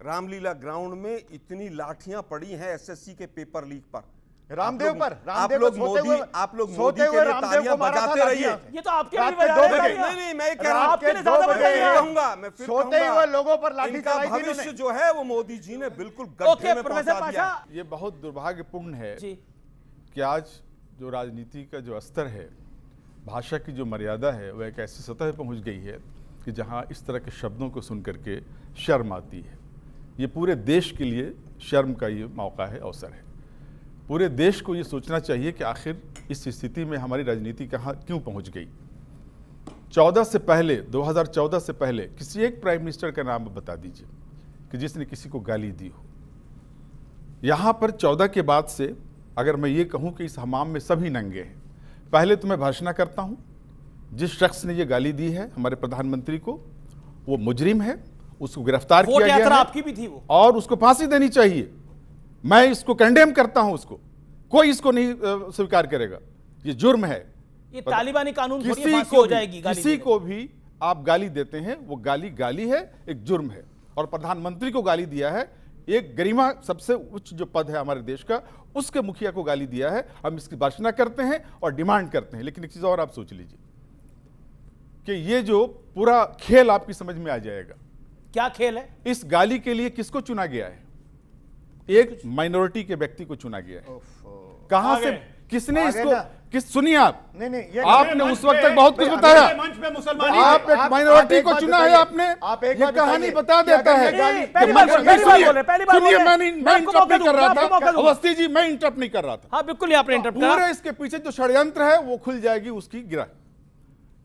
S7: रामलीला ग्राउंड में इतनी लाठियां पड़ी हैं एसएससी के पेपर लीक पर,
S9: रामदेव पर
S11: आप लोग मोदी के लिए तालियां बजाते रहिए।
S1: ये तो आपके
S9: रात
S1: भी
S9: के
S1: बजा
S9: 2
S1: रहे
S9: बजे।
S1: हैं।
S11: नहीं, मैं कह रहा हूं,
S1: आपके लिए ज्यादा बजा रहे हैं।
S11: कहूंगा, मैं फिर
S9: सोते हुए लोगों पर लाठी
S11: इनका
S9: चलाई थी
S11: भविष्य
S9: इन्होंने।
S11: जो है वो मोदी जी ने बिल्कुल गड्ढे
S1: ओके
S11: में
S1: प्रोफेसर
S11: पहुंचा दिया है।
S1: पाशा
S12: ये बहुत दुर्भाग्यपूर्ण है
S1: जी
S12: कि आज जो राजनीति का जो स्तर है, भाषा की जो मर्यादा है, वह एक ऐसी सतह पर पहुंच गई है कि जहां इस तरह के शब्दों को सुन करके शर्म आती है। ये पूरे देश के लिए शर्म का ये मौका है, अवसर है। पूरे देश को ये सोचना चाहिए कि आखिर इस स्थिति में हमारी राजनीति कहाँ क्यों पहुंच गई। 2014 से पहले किसी एक प्राइम मिनिस्टर का नाम बता दीजिए कि जिसने किसी को गाली दी हो। यहाँ पर 14 के बाद से अगर मैं ये कहूँ कि इस हमाम में सभी नंगे हैं, पहले तो मैं भर्त्सना करता हूँ जिस शख्स ने ये गाली दी है हमारे प्रधानमंत्री को, वो मुजरिम है, उसको गिरफ्तार किया गया है
S1: आपकी भी थी वो,
S12: और उसको फांसी देनी चाहिए। मैं इसको कंडेम करता हूं, उसको कोई इसको नहीं स्वीकार करेगा, ये जुर्म है।
S1: ये तालिबानी कानून थोड़ी
S12: किसी
S1: फांसी
S12: को
S1: हो जाएगी, गाली
S12: किसी
S1: देने
S12: को भी आप गाली देते हैं, वो गाली है, एक जुर्म है। और प्रधानमंत्री को गाली दिया है, एक गरिमा सबसे उच्च जो पद है हमारे देश का, उसके मुखिया को गाली दिया है। हम इसकी भर्त्सना करते हैं और डिमांड करते हैं। लेकिन एक चीज और आप सोच लीजिए कि ये जो पूरा खेल आपकी समझ में आ जाएगा।
S1: क्या खेल है?
S12: इस गाली के लिए किसको चुना गया है? एक माइनॉरिटी के व्यक्ति को चुना गया है। कहां से, किसने इसको, सुनिए आप,
S9: नहीं,
S12: आपने उस वक्त तक बहुत कुछ बताया।
S10: मंच पे मुसलमान
S12: आप एक माइनॉरिटी को चुना है आपने,
S9: आप एक
S12: ये
S9: बात
S12: कहानी
S9: बताइए,
S12: बता देता है।
S1: पहली बार
S12: सुनिए, मैं इंटरप्ट नहीं कर रहा था,
S1: था।
S12: अवस्थी जी, मैं इंटरप्ट नहीं कर रहा था।
S1: हाँ बिल्कुल आपने इंटरप्ट
S12: पूरे
S1: करा।
S12: इसके पीछे जो षड्यंत्र है वो खुल जाएगी उसकी गिरह।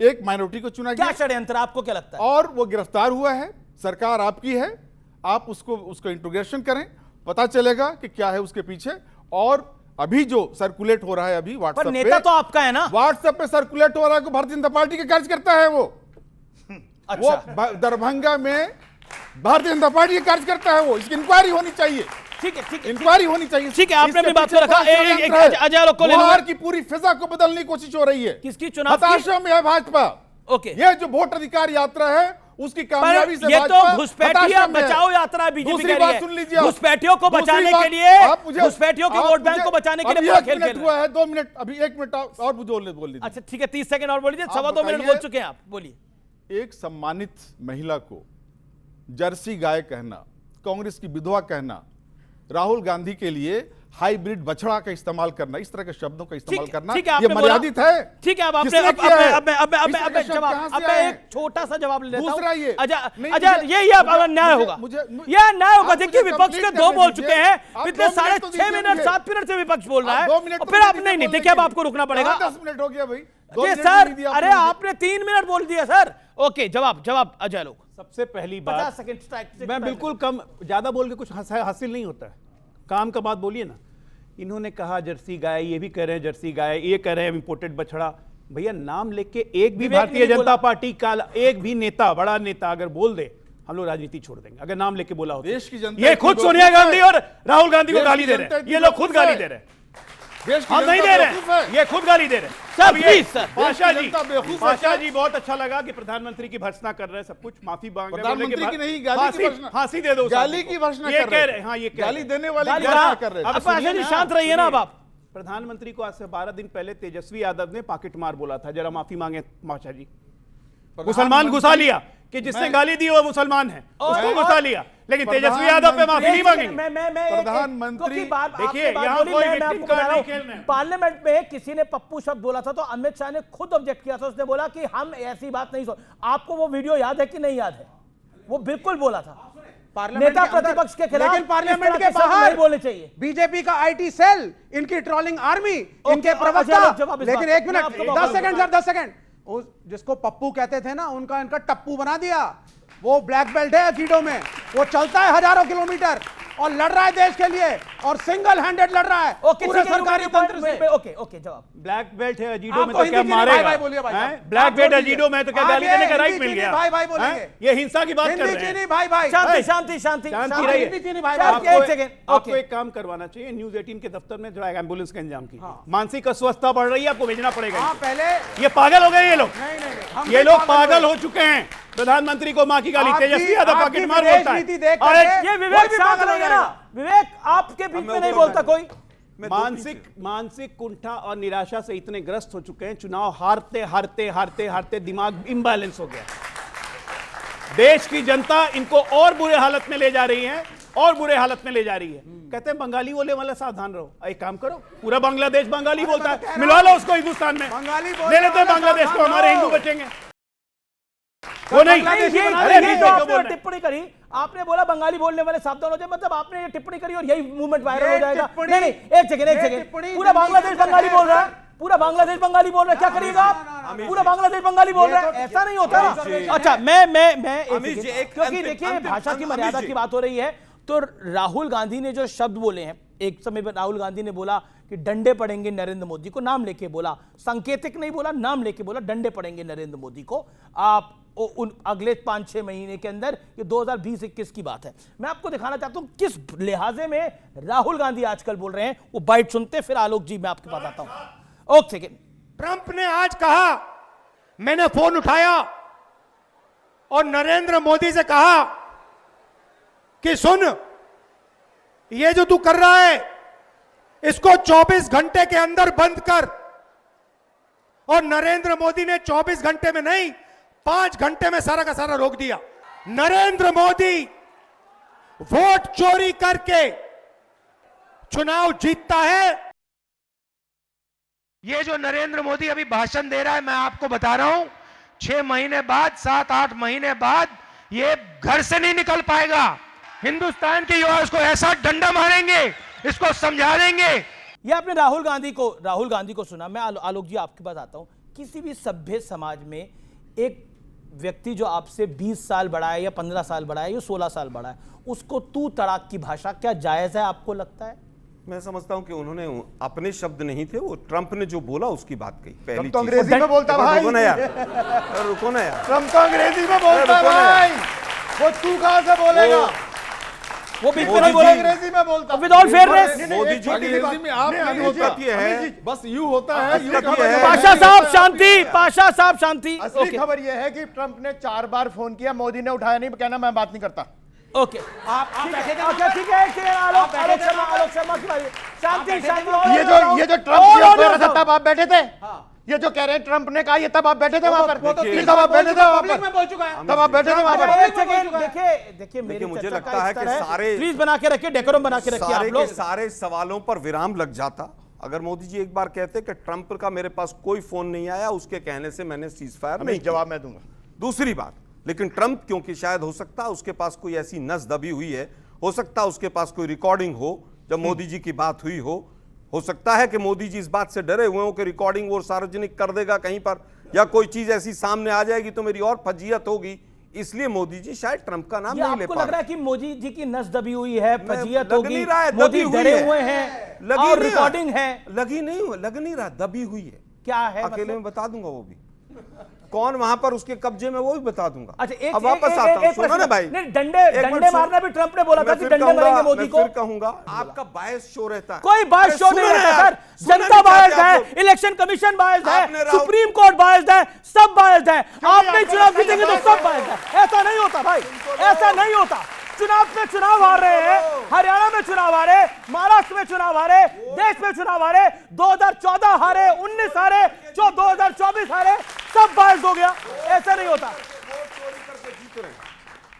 S12: एक माइनॉरिटी को चुना
S1: क्या
S12: गया
S1: षड्यंत्र, आपको क्या लगता है?
S12: और वो गिरफ्तार हुआ है, सरकार आपकी है, आप उसको इंट्रोगेशन करें, पता चलेगा कि क्या है उसके पीछे। और अभी जो सर्कुलेट हो रहा है अभी व्हाट्सएप पे,
S1: नेता तो आपका है ना,
S12: व्हाट्सएप पे सर्कुलेट हो रहा है कि भारतीय जनता पार्टी के कार्यकर्ता है वो।
S1: अच्छा।
S12: वो दरभंगा में भारतीय जनता पार्टी के कार्यकर्ता है वो। इसकी इंक्वायरी होनी चाहिए,
S1: ठीक है,
S12: इंक्वायरी होनी चाहिए।
S1: ठीक है, आपने अपनी बात को रखा। अजय लोग को
S12: बिहार की पूरी फिजा को बदलने की कोशिश हो रही है।
S1: किसकी चुनाव?
S12: हताशा में है भाजपा।
S1: ओके,
S12: ये जो वोट अधिकार यात्रा है उसकी कामयाबी से
S1: ये तो घुसपैठिया बचाओ यात्रा बीजेपी कह रही है।
S12: सुन लीजिए,
S1: घुसपैठियों को बचाने के लिए, घुसपैठियों के वोट बैंक को बचाने के लिए
S12: खेल हुआ है। 2 मिनट, अभी 1 मिनट और बोल लीजिए।
S1: अच्छा ठीक है, 30 सेकंड और बोल लीजिए। 2.25 मिनट बोल चुके हैं आप, बोलिए।
S12: एक सम्मानित महिला को जर्सी गाय कहना, कांग्रेस की विधवा कहना, राहुल गांधी के लिए हाइब्रिड बछड़ा का इस्तेमाल करना, इस तरह के शब्दों का इस्तेमाल करना, ये मर्यादित है।
S1: ठीक है, अब आपने अब एक छोटा सा जवाब ले लेता हूं।
S12: दूसरा ये
S1: अजय, ये अब न्याय होगा, यह न्याय होगा। देखिए विपक्ष के 2 बोल चुके हैं, पिछले 6.5 मिनट 7 मिनट से विपक्ष बोल रहा है, और फिर आप नहीं, देखिए अब आपको रुकना पड़ेगा।
S12: 10 मिनट हो गया भाई।
S1: ये सर, अरे आपने 3 मिनट बोल दिया सर। ओके, जवाब अजय लोग।
S10: सबसे पहली बात,
S1: 50 सेकंड स्ट्राइक।
S10: मैं बिल्कुल कम ज्यादा बोल के कुछ हासिल नहीं होता है, काम का बात बोलिए ना। इन्होंने कहा जर्सी गाय, ये भी कह रहे हैं जर्सी गाय, ये कह रहे हैं इंपोर्टेड बछड़ा। भैया नाम लेके एक भी भारतीय जनता पार्टी का एक भी नेता, बड़ा नेता अगर बोल दे, हम लोग राजनीति छोड़ देंगे अगर नाम लेके बोला हो।
S12: देश की जनता,
S10: ये खुद सोनिया गांधी और राहुल गांधी को गाली दे रहे हैं, ये लोग खुद गाली दे रहे हैं, हम नहीं दे रहे हैं, ये खुद गाली दे रहे हैं। पाशा जी बहुत अच्छा लगा कि प्रधानमंत्री की भर्त्सना कर रहे हैं, सब कुछ माफी मांग रहे हैं।
S12: प्रधानमंत्री की नहीं, गाली की भर्त्सना,
S10: फांसी दे दो,
S12: गाली की भर्त्सना
S10: ये कह रहे हैं। हाँ, ये
S12: गाली देने वाली भर्त्सना कर रहे हैं।
S1: अब पाशा जी शांत रहिए ना। अब आप,
S10: प्रधानमंत्री को आज से 12 दिन पहले तेजस्वी यादव ने पॉकेट मार बोला था, जरा माफी मांगे पाशा जी। मुसलमान घुसा लिया कि जिसने गाली दी वो मुसलमान है, उसको घुसा लिया, लेकिन तेजस्वी यादव पे माफी नहीं मांगेंगे।
S12: प्रधानमंत्री,
S10: देखिए यहाँ कोई विक्टिम कार्ड नहीं खेलना है।
S1: पार्लियामेंट में किसी ने पप्पू शब्द बोला था तो अमित शाह ने खुद ऑब्जेक्ट किया था। उसने बोला कि हम ऐसी बात नहीं आपको वो वीडियो याद है कि नहीं याद है? वो बिल्कुल बोला था नेता प्रतिपक्ष के खिलाफ।
S13: लेकिन पार्लियामेंट के बाहर
S1: नहीं बोलने चाहिए।
S13: बीजेपी का आईटी सेल, इनकी ट्रोलिंग आर्मी, इनके प्रवक्ता। लेकिन 1 मिनट, 10 सेकंड सर, 10 सेकंड। जिसको पप्पू कहते थे ना, उनका इनका टप्पू बना दिया। वो ब्लैक बेल्ट है जूडो में, वो चलता है हजारों किलोमीटर और लड़ रहा है देश के लिए, और सिंगल हैंडेड लड़ रहा है पूरे सरकारी तंत्र से।
S1: ओके, जवाब।
S10: ब्लैक बेल्ट है अजीडो में तो क्या मारेगा? ब्लैक बेल्ट अजीडो में तो क्या गाली देने का राइट मिल गया?
S13: भाई भाई बोलेंगे,
S10: ये हिंसा की बात कर रहे हैं।
S13: भाई भाई
S1: शांति
S10: रहिए। आपको एक काम करवाना चाहिए, न्यूज 18 के दफ्तर में जरा एम्बुलेंस का इंतजाम की। मानसिक अस्वस्थता बढ़ रही है, आपको भेजना पड़ेगा।
S13: पहले
S10: ये पागल हो गए ये लोग, ये लोग पागल हो चुके हैं। प्रधानमंत्री को मां की गाली, तेजस्वी यादव पॉकेट मार बोलता है।
S1: ये विवेक शांत रहेगा ना, विवेक आपके बीच में नहीं बोलता कोई।
S10: मानसिक कुंठा और निराशा से इतने ग्रस्त हो चुके हैं, चुनाव हारते हारते हारते हारते दिमाग इम्बैलेंस हो गया। देश की जनता इनको और बुरे हालत में ले जा रही है, और बुरे हालत में ले जा रही है। कहते हैं बंगाली बोले वाला सावधान रहो। एक काम करो, पूरा बांग्लादेश बंगाली बोलता है, मिलवा लो उसको हिंदुस्तान में, ले लेते हैं बांग्लादेश को, हमारे हिंदू बचेंगे। वो नहीं,
S1: आपने टिप्पणी करी, आपने बोला बंगाली बोलने वाले सावधान हो जाए, मतलब आपने ये टिप्पणी करी और यही मूवमेंट वायरल हो जाएगा। नहीं, एक सेकंड, पूरा बांग्लादेश बंगाली बोल रहा है, पूरा बांग्लादेश बंगाली बोल रहा है, क्या करिएगा आप? पूरा बांग्लादेश बंगाली बोल रहा है, ऐसा नहीं होता। अच्छा, मैं क्योंकि देखिए भाषा की मर्यादा की बात हो रही है, तो राहुल गांधी ने जो शब्द बोले हैं, एक समय पर राहुल गांधी ने बोला कि डंडे पड़ेंगे नरेंद्र मोदी को, नाम लेके बोला, सांकेतिक नहीं बोला, नाम लेके बोला, डंडे पड़ेंगे नरेंद्र मोदी को। आप उन अगले 5-6 महीने के अंदर, ये 2020-21 की बात है। मैं आपको दिखाना चाहता हूं किस लिहाजे में राहुल गांधी आजकल बोल रहे हैं। वो बाइट सुनते फिर आलोक जी मैं आपके पास आता हूं। Okay second.
S8: ट्रंप ने आज कहा, मैंने फोन उठाया और नरेंद्र मोदी से कहा कि सुन, ये जो तू कर रहा है इसको 24 घंटे के अंदर बंद कर। और नरेंद्र मोदी ने 24 घंटे में नहीं, 5 घंटे में सारा का सारा रोक दिया। नरेंद्र मोदी वोट चोरी करके चुनाव जीतता है। ये जो नरेंद्र मोदी अभी भाषण दे रहा है, मैं आपको बता रहा हूं, 6 महीने बाद, 7-8 महीने बाद ये घर से नहीं निकल पाएगा। हिंदुस्तान के युवा इसको ऐसा डंडा मारेंगे, इसको समझा देंगे।
S1: ये आपने राहुल गांधी को सुना। मैं आलोक जी आपके पास आता हूं। किसी भी सभ्य समाज में एक व्यक्ति जो आपसे 20 साल बड़ा है या 15 साल बड़ा है या 16 साल बड़ा है, उसको तू तड़ाक की भाषा क्या जायज है आपको लगता है?
S11: मैं समझता हूं कि उन्होंने अपने शब्द नहीं थे, वो ट्रंप ने जो बोला उसकी बात कही। पहली
S9: तो अंग्रेजी में बोलता भाई,
S11: रुको ना यार, रुको ना यार,
S9: ट्रंप तो अंग्रेजी में बोलता भाई, वो तू कहां से बोलेगा? वो भी अंग्रेजी में बोलता,
S1: with all fairness.
S12: Modi ji अंग्रेजी में आप नहीं होता है, बस यू होता है।
S1: पाशा साहब शांति, पाशा साहब शांति।
S9: असली खबर यह है कि ट्रंप ने 4 बार फोन किया, मोदी ने उठाया नहीं, कहना मैं बात नहीं करता।
S1: ओके, आप ठीक है। आलोक शर्मा की बारी। शांति।
S9: ये जो ट्रंप कह रहा था तब आप बैठे थे, ये जो कह रहे हैं ट्रंप ने कहा, ये तब आप बैठे थे वहां पर, तब आप बैठे थे वहां पर,
S13: में बोल चुका है,
S9: तब आप बैठे थे वहां पर।
S1: देखिए
S11: मुझे लगता है कि सारे,
S1: प्लीज बना के रखिए, डेकोरम बना के रखिए आप लोग।
S11: सारे सवालों पर विराम लग जाता अगर मोदी जी एक बार कहते कि ट्रंप का मेरे पास कोई फोन नहीं आया, उसके कहने से मैंने सीज फायर नहीं।
S9: जवाब मैं दूंगा।
S11: दूसरी बात, लेकिन ट्रंप क्योंकि शायद हो सकता है उसके पास कोई ऐसी नस दबी हुई है, हो सकता है उसके पास कोई रिकॉर्डिंग हो जब मोदी जी की बात हुई हो सकता है कि मोदी जी इस बात से डरे हुए हो कि रिकॉर्डिंग वो सार्वजनिक कर देगा कहीं पर, या कोई चीज ऐसी सामने आ जाएगी तो मेरी और फजीयत होगी, इसलिए मोदी जी शायद ट्रंप का नाम नहीं ले पा रहे।
S1: आपको लग रहा है कि मोदी जी की नस दबी हुई है, फजीयत
S11: लग
S1: होगी,
S11: नहीं रहा है,
S1: मोदी
S11: दबी हुई
S1: डरे
S11: है।
S1: हुए हैं,
S11: लगी
S1: और
S11: नहीं
S1: रिकॉर्डिंग है,
S11: लग नहीं रहा, दबी हुई है।
S1: क्या है
S11: अकेले में बता दूंगा, वो भी कौन वहां पर उसके कब्जे में, वो भी बता दूंगा।
S1: अच्छा,
S11: अब वापस आता हूं, सुनो ना भाई,
S1: डंडे मारना भी ट्रंप ने बोला था कि डंडे मारेंगे मोदी को।
S11: फिर कहूंगा आपका बायस शो रहता है।
S1: कोई बायस शो नहीं रहता सर, जनता बायस है, इलेक्शन कमीशन बायस है, सुप्रीम कोर्ट बायस है, सब बायस है। आप नहीं चुनाव जीतेंगे तो सब बायस है। ऐसा नहीं होता भाई, ऐसा नहीं होता। चुनाव में चुनाव हार रहे हैं, हरियाणा में चुनाव हारे, महाराष्ट्र में चुनाव हारे, देश में चुनाव हारे, 2014 हारे, 19 हारे, 2024 हारे, सब बायस हो गया। ऐसा नहीं होता।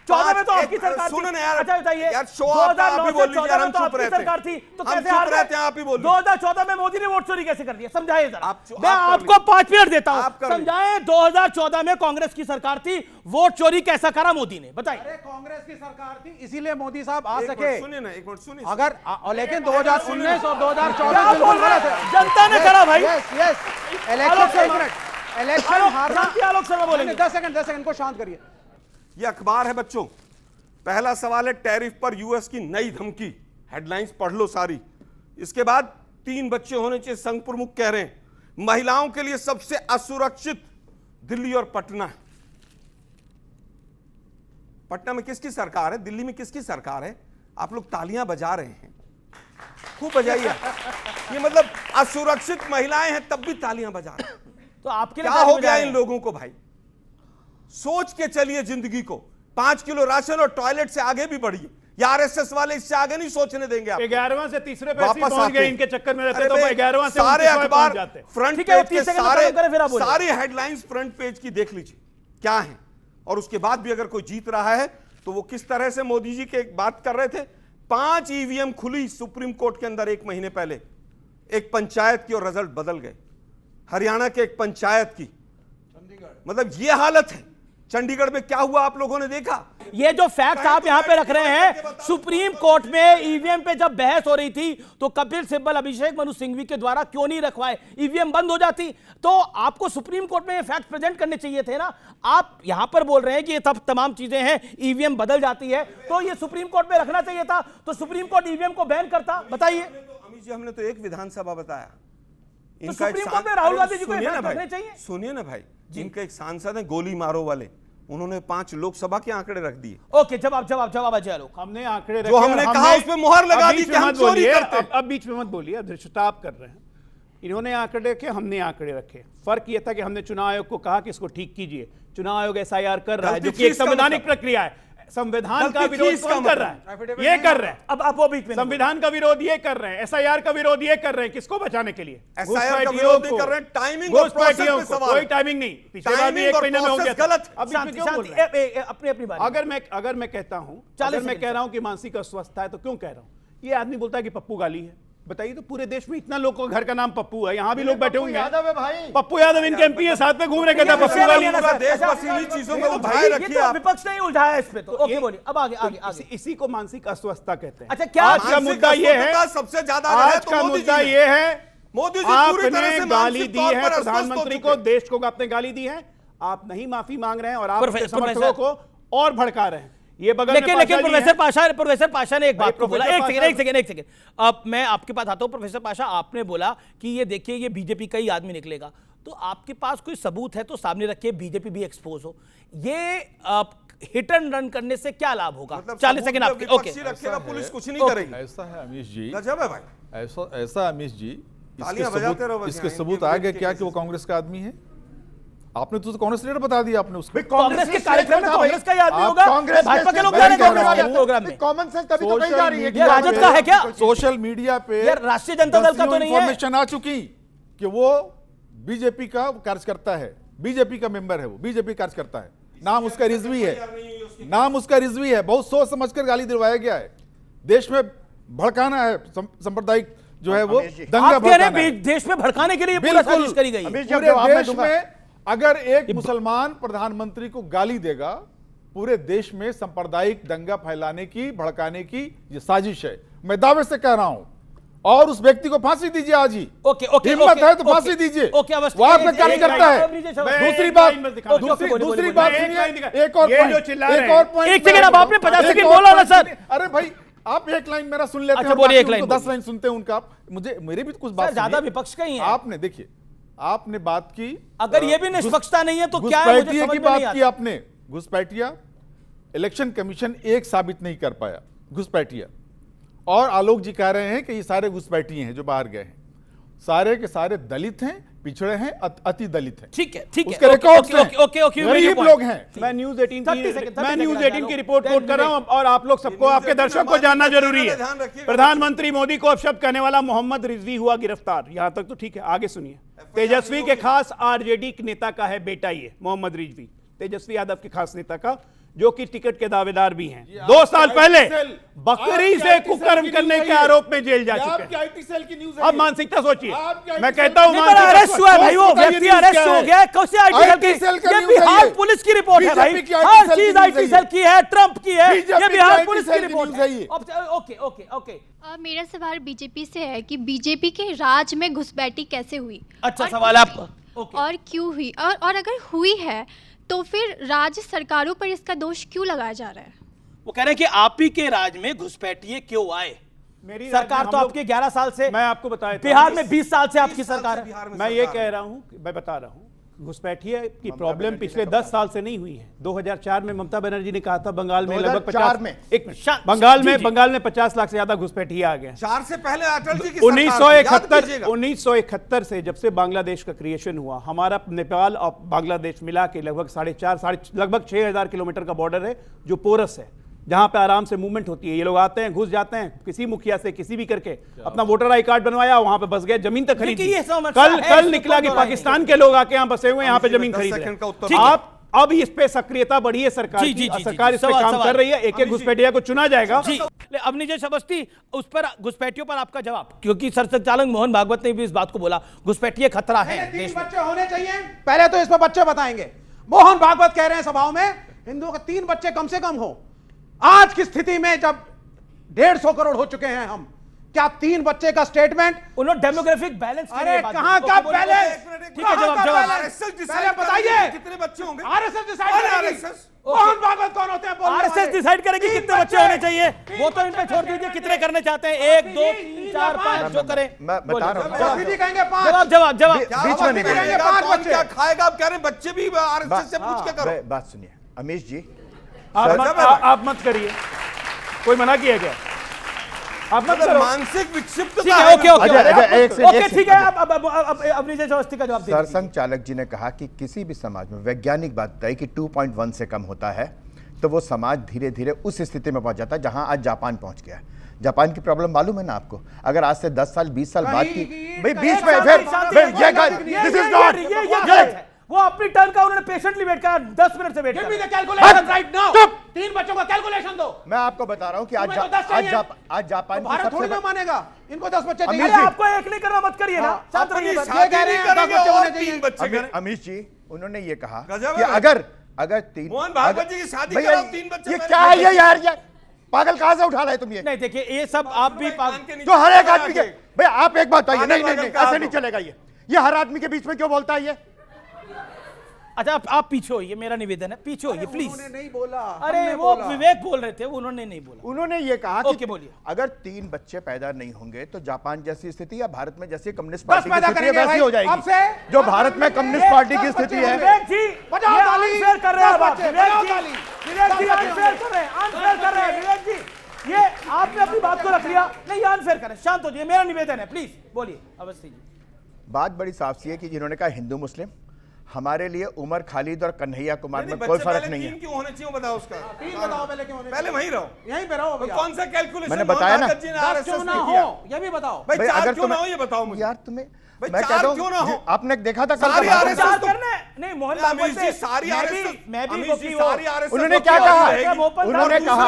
S1: 14 में तो आपकी सरकार
S11: सुनो ना यार,
S1: अच्छा बताइए,
S11: यार शो आप ही बोल लीजिए, हम चुप रहते हैं,
S1: सरकार थी तो
S11: हम
S1: कैसे
S11: चुप
S1: हार
S11: रहते हैं, आप ही बोल
S1: 2014 में मोदी ने वोट चोरी कैसे कर दिया, समझाइए जरा। मैं
S11: आप
S1: आपको 5 मिनट देता हूं,
S11: आप कर
S1: समझाएं। 2014 में कांग्रेस की सरकार थी, वोट चोरी कैसा करा मोदी ने, बताइए।
S13: अरे कांग्रेस की सरकार थी, इसीलिए मोदी साहब आ सके।
S11: सुनिए ना, एक मिनट सुनिए।
S13: अगर लेकिन 2019 और 2014
S1: जनता ने करा भाई।
S13: इलेक्शन हारना।
S1: आलोक शर्मा बोलेंगे।
S13: 10 सेकंड को शांत करिए।
S11: ये अखबार है बच्चों, पहला सवाल है टैरिफ पर यूएस की नई धमकी, हेडलाइंस पढ़ लो सारी। इसके बाद 3 बच्चे होने चाहिए, संघ प्रमुख कह रहे हैं। महिलाओं के लिए सबसे असुरक्षित दिल्ली और पटना है। पटना में किसकी सरकार है, दिल्ली में किसकी सरकार है? आप लोग तालियां बजा रहे हैं, खूब बजाइए। ये मतलब असुरक्षित महिलाएं हैं तब भी तालियां बजा रहे हैं।
S1: तो आपके लिए
S11: क्या हो गया इन लोगों को भाई? सोच के चलिए जिंदगी को। 5 किलो राशन और टॉयलेट से आगे भी बढ़िए।
S7: या आरएसएस वाले इससे आगे नहीं सोचने देंगे आप।
S10: 11वां से तीसरे पे
S7: वापस
S10: पहुंच गए,
S7: आते।
S10: इनके चक्कर में रहते
S7: अरे
S10: तो
S7: भाई,
S10: 11वां से
S7: सारे
S10: 29वां
S7: अखबार
S10: पहुंच जाते।
S7: फ्रंट
S1: ठीक है,
S7: पेज के
S1: 30 सेकंड में खत्म करें, फिर आप बोलिए।
S7: सारे हेडलाइंस फ्रंट पेज की देख लीजिए क्या है, और उसके बाद भी अगर कोई जीत रहा है तो वो किस तरह से मोदी जी के बात कर रहे थे। 5 ईवीएम खुली सुप्रीम कोर्ट के अंदर 1 महीने पहले, एक पंचायत की, और रिजल्ट बदल गए। हरियाणा के एक पंचायत की, मतलब ये हालत है। चंडीगढ़ में क्या हुआ आप लोगों ने देखा।
S1: ये जो फैक्ट्स आप यहां पे रख रहे हैं, सुप्रीम कोर्ट में ईवीएम पे जब बहस हो रही थी तो कपिल सिब्बल, अभिषेक मनु सिंघवी के द्वारा क्यों नहीं रखवाए, ईवीएम बंद हो जाती। तो आपको सुप्रीम कोर्ट में ये फैक्ट प्रेजेंट करने चाहिए थे ना। आप यहां पर बोल रहे हैं कि ये तमाम चीजें हैं, ईवीएम बदल जाती है, तो ये सुप्रीम कोर्ट में रखना चाहिए था, तो सुप्रीम कोर्ट ईवीएम को बैन करता। बताइए।
S7: अमित जी, हमने तो एक विधानसभा बताया।
S1: तो सुप्रीम कोर्ट में राहुल गांधी जी को
S7: सुनिए ना
S1: फैक्ट
S7: भाई,
S1: रखने चाहिए।
S7: सुनिए ना भाई, जिनके एक सांसद हैं गोली मारो वाले, उन्होंने 5 लोकसभा के आंकड़े रख दिए।
S1: ओके, जवाब अजय आलोक।
S10: हमने आंकड़े
S7: जो हमने कहा उस पे मुहर लगा दी कि हम चोरी करते हैं।
S10: अब बीच में मत बोलिए, धृष्टता आप कर रहे हैं। इन्होंने आंकड़े रखे, हमने आंकड़े रखे। फर्क यह था कि हमने चुनाव आयोग को कहा कि इसको ठीक कीजिए। चुनाव आयोग एसआईआर कर रहा है, जो कि एक संवैधानिक प्रक्रिया है। संविधान का विरोध कौन कर रहा है? ये कर रहे हैं।
S1: अब वो बीच में
S10: संविधान का विरोध ये कर रहे हैं, एसआईआर का विरोध ये कर रहे हैं। किसको बचाने के लिए?
S7: एसआईआर का विरोध नहीं कर रहे हैं, टाइमिंग और प्रोसेस पे सवाल।
S10: कोई टाइमिंग नहीं, पिछले बार भी 1 महीने में हो गया।
S7: गलत।
S10: अब बीच में क्यों बोल रहे हैं?
S1: अपनी बात।
S10: अगर मैं कहता हूं, अगर मैं कह रहा हूं कि मानसिक अस्वस्थता है, तो क्यों कह रहा हूं? ये आदमी बोलता है कि पप्पू गाली है। बताइए तो, पूरे देश में इतना लोगों का घर का नाम पप्पू है, यहाँ भी लोग बैठे होंगे।
S13: यादव है भाई,
S10: पप्पू यादव इनके एमपी है, साथ में घूम रहे, कहता है पप्पू गाली।
S7: देश बस इन्हीं चीजों में उलझाए रखिए आप।
S1: विपक्ष नहीं उलझाया इस पे। तो ओके, बोलिए। अब आगे।
S10: इसी को मानसिक अस्वस्थता कहते हैं।
S1: अच्छा, क्या
S10: आज का मुद्दा ये है,
S7: सबसे ज्यादा
S10: आज का मुद्दा ये है,
S7: मोदी जी पूरी तरह
S10: आपने
S7: से
S10: गाली दी है
S7: प्रधानमंत्री
S10: प्रधानमंत्री को, देश को आपने गाली दी है, आप नहीं माफी मांग रहे हैं और आप अपने समर्थकों को और भड़का रहे हैं। ये बगल
S1: लेकिन प्रोफेसर पाशा ने एक बात को बोला। एक सेकंड। अब मैं आपके पास आता हूं। प्रोफेसर पाशा, आपने बोला कि ये देखिए, ये बीजेपी का ही आदमी निकलेगा, तो आपके पास कोई सबूत है तो सामने रखिए, बीजेपी भी एक्सपोज हो। ये हिट एंड रन करने से क्या लाभ होगा? 40 सेकंड आपके। ओके,
S7: रखेगा, पुलिस कुछ नहीं करेगी।
S12: ऐसा है अमीश जी,
S7: गजब है भाई।
S12: ऐसा अमीश जी,
S7: तालियां बजाते रहो बस
S12: इसके
S7: यहाँ,
S12: सबूत आ गए क्या कि वो कांग्रेस का आदमी है? आपने तो कांग्रेस लीडर बता दिया आपने उसको।
S1: कांग्रेस के कार्यक्रम में कांग्रेस का ही आदमी होगा,
S12: कांग्रेस
S1: भाजपा के लोग जा रहे हैं कांग्रेस के प्रोग्राम में।
S13: कॉमन सेंस तभी तो कही जा रही है।
S1: ये राजद का है क्या?
S12: सोशल मीडिया पे
S1: यार, राष्ट्रीय जनता दल का तो नहीं है।
S12: इन्फॉर्मेशन आ चुकी कि वो बीजेपी का कार्यकर्ता है, बीजेपी का मेंबर है, वो बीजेपी कार्यकर्ता है, नाम उसका रिजवी है, बहुत सोच समझकर गाली दिलवाया गया है। देश में भड़काना है, सांप्रदायिक जो है वो दंगा भड़काना है।
S1: देश में भड़काने के लिए पूरा साजिश करी गई है।
S12: पूरे देश में अगर एक मुसलमान प्रधानमंत्री को गाली देगा, पूरे देश में सांप्रदायिक दंगा फैलाने की, भड़काने की ये साजिश है। मैं दावे से कह रहा हूं, और उस व्यक्ति को फांसी दीजिए आज ही। हिम्मत है तो फांसी दीजिए, वो आपका कार्य करता है। दूसरी बात सुनिए, एक और पॉइंट।
S1: एक सेकंड, अब आपने 50 सेकंड बोला ना सर।
S12: अरे भाई, आप एक लाइन मेरा सुन लेते हैं,
S1: बोलिए एक लाइन।
S12: 10 लाइन सुनते हैं उनका। मेरे भी कुछ बात
S1: ज्यादा विपक्ष का ही है।
S12: आपने देखिए, आपने बात की,
S1: अगर ये भी निष्पक्षता नहीं है तो क्या है? मुझे समझ
S12: की
S1: में
S12: बात
S1: नहीं
S12: की
S1: आता।
S12: आपने। घुसपैठिया इलेक्शन कमीशन एक साबित नहीं कर पाया, घुसपैठिया। और आलोक जी कह रहे हैं कि ये सारे घुसपैठिए हैं जो बाहर गए हैं, सारे के सारे दलित हैं, पिछड़े हैं, अति दलित हैं।
S1: ठीक है, ठीक है।
S12: उसके रिकॉर्ड्स हैं,
S1: ओके,
S12: गरीब लोग हैं।
S10: मैं न्यूज 18 की रिपोर्ट कोट कर रहा हूं, और आप लोग सबको, आपके दर्शकों को जानना जरूरी है। प्रधानमंत्री मोदी को अपशब्द कहने वाला मोहम्मद रिजवी हुआ गिरफ्तार। यहां तक तो ठीक है, आगे सुनिए। तेजस्वी के खास आरजेडी नेता का है बेटा, ये मोहम्मद रिजवी, तेजस्वी यादव के खास नेता का, जो कि टिकट के दावेदार भी हैं। 2 साल पहले बकरी से कुकर्म करने के आरोप में जेल जा चुके हैं।
S12: आईटी सेल की न्यूज़ है।
S10: अब मानसिकता सोचिए, मैं कहता हूं
S1: अरेस्ट हुआ है भाई, वो व्यक्ति अरेस्ट हो गया है। कैसे आईटी सेल की? ये बिहार पुलिस की रिपोर्ट है भाई, हर चीज आईटी सेल की है, ट्रंप की है, ये बिहार पुलिस की रिपोर्ट है। ओके।
S14: मेरा सवाल बीजेपी से है कि बीजेपी के राज में घुसपैठी कैसे हुई?
S1: अच्छा सवाल आपका।
S14: और क्यों हुई, और अगर हुई है तो फिर राज्य सरकारों पर इसका दोष क्यों लगाया जा रहा है?
S1: वो कह रहे हैं कि आप ही के राज में घुसपैठिए क्यों आए? मेरी सरकार तो आपके 11 साल से,
S10: मैं आपको बताया,
S1: बिहार में 20 साल से आपकी सरकार है।
S10: मैं ये कह रहा हूं, मैं बता रहा हूं, घुसपैठिए की प्रॉब्लम पिछले 10 साल से नहीं हुई है। 2004 में ममता बनर्जी ने कहा था बंगाल में लगभग 50 में, बंगाल में 50 लाख से ज्यादा घुसपैठिए आ गए।
S7: 4 से पहले अटल जी की
S10: 1971 से जब से बांग्लादेश का क्रिएशन हुआ, हमारा नेपाल और बांग्लादेश मिला के लगभग 4.5 लगभग 6000 किलोमीटर का बॉर्डर है जो पोरस है। जहां पे आराम से मूवमेंट होती है। ये लोग आते हैं, घुस जाते हैं, किसी मुखिया से किसी भी करके अपना वोटर आई कार्ड बनवाया, वहां पे बस गए, जमीन तक खरीदी। कल निकला कि पाकिस्तान के लोग आके यहाँ बसे हुए, यहाँ पे जमीन खरीद रहे हैं। आप अब इस पे सक्रियता बढ़ी है सरकार की, सरकार इस पे काम कर रही है। एक एक घुसपैठिया को चुना जाएगा।
S1: अब नीचे अवस्थी, उस पर घुसपैठियों पर आपका जवाब, क्योंकि सर संचालक मोहन भागवत ने भी इस बात को बोला, घुसपैठिए खतरा है।
S13: 3 बच्चे होने चाहिए, पहले तो इस पर बच्चे बताएंगे। मोहन भागवत कह रहे हैं सभाओं में हिंदुओं के 3 बच्चे कम से कम हो। आज की स्थिति में जब 150 करोड़ हो चुके हैं हम, क्या 3 बच्चे का स्टेटमेंट?
S1: उन्होंने डेमोग्राफिक बैलेंस,
S13: अरे कहां का बैलेंस?
S1: ठीक है, जवाब
S13: पहले बताइए
S7: कितने बच्चे होंगे?
S13: आरएसएस डिसाइड करेगी। मोहन भागवत कौन होते हैं?
S1: आरएसएस डिसाइड करेगी कितने बच्चे होने चाहिए, वो तो इन पे छोड़ दीजिए। कितने करने चाहते हैं? 1 2 3 4 5 जो करें।
S9: मैं बता रहा हूं,
S13: कहेंगे 5।
S1: जवाब
S9: बीच में नहीं
S13: कहेंगे 5 बच्चे।
S7: क्या खाएगा? आप कह रहे हैं बच्चे भी आरएसएस से पूछ के करो।
S9: बात सुनिए अमीश जी,
S10: आप मत करिए, कोई मना किया क्या? आप मत करो।
S7: मानसिक विक्षिप्त।
S1: ठीक है, ओके, ठीक है। अब नीचे अवस्थी का जवाब दीजिए।
S9: सरसंघ चालक जी ने कहा कि किसी भी समाज में वैज्ञानिक बात बताई कि 2.1 से कम होता है तो वो समाज धीरे धीरे उस स्थिति में पहुंच जाता है जहां आज जापान पहुंच गया है। जापान की प्रॉब्लम मालूम है ना आपको? अगर आज से 10 साल 20 साल बाद की भाई बीच में दिस इज नॉट,
S1: वो अपनी टर्न का उन्होंने पेशेंटली वेट करा, 10 मिनट से wait
S13: give me the calculation right now. 3 बच्चों का कैलकुलेशन दो।
S9: मैं आपको बता रहा हूं कि आज जापान की
S13: भारत थोड़ी ना मानेगा, इनको 10 बच्चे
S1: चाहिए। आपको एक नहीं करना, मत करिए ना। शांत रहिए।
S9: अमीश जी, उन्होंने ये कहा कि अगर 3
S7: मोहन भागवत जी की शादी कराओ, 3 बच्चे।
S9: ये क्या है ये यार? ये पागल कहां से उठा रहे तुम? ये
S1: नहीं, देखिए ये सब आप भी
S9: जो हर एक आदमी के, भाई आप एक बात बताइए, नहीं ऐसे नहीं चलेगा। ये हर आदमी के बीच में क्यों बोलता है ये?
S1: अच्छा आप पीछे होइए, मेरा निवेदन है, पीछे होइए प्लीज।
S13: उन्होंने नहीं बोला।
S1: अरे वो विवेक बोल रहे थे, उन्होंने नहीं बोला।
S9: उन्होंने ये कहा कि
S1: बोलिए,
S9: अगर 3 बच्चे पैदा नहीं होंगे तो जापान जैसी स्थिति या भारत में जैसी कम्युनिस्ट पार्टी की स्थिति है वैसी हो जाएगी। जो भारत में कम्युनिस्ट पार्टी की स्थिति है।
S1: विवेक जी अनफेयर कर रहे हैं आप। विवेक जी अनफेयर कर रहे हैं। विवेक जी, ये आपने अपनी बात को रख लिया। नहीं, अनफेयर करें, शांत हो जाइए, मेरा निवेदन है, प्लीज बोलिए अवस्थी जी।
S9: बात बड़ी साफ सी है कि जिन्होंने कहा हिंदू मुस्लिम, हमारे लिए उमर खालिद और कन्हैया कुमार में कोई फर्क नहीं है।
S7: क्यों होने चाहिए बताओ उसका?
S13: 3 बताओ पहले क्यों होने?
S7: पहले वहीं रहो,
S13: यहीं पे रहो।
S7: कौन सा कैलकुलेशन
S9: मैंने बताया ना?
S13: 10 क्यों ना हो ये भी बताओ।
S7: भाई 4 क्यों ना हो ये बताओ मुझे
S9: यार। तुम्हें
S7: भाई
S9: मैं
S7: 4
S9: कहता
S7: क्यों ना हो?
S9: हूं, आपने देखा था कल
S7: सारी आरएसएस
S1: करना है। नहीं, मोहन भागवत
S7: जी सारी आरएसएस,
S1: मैं भी
S7: सारी आरएसएस।
S9: उन्होंने क्या कहा? उन्होंने कहा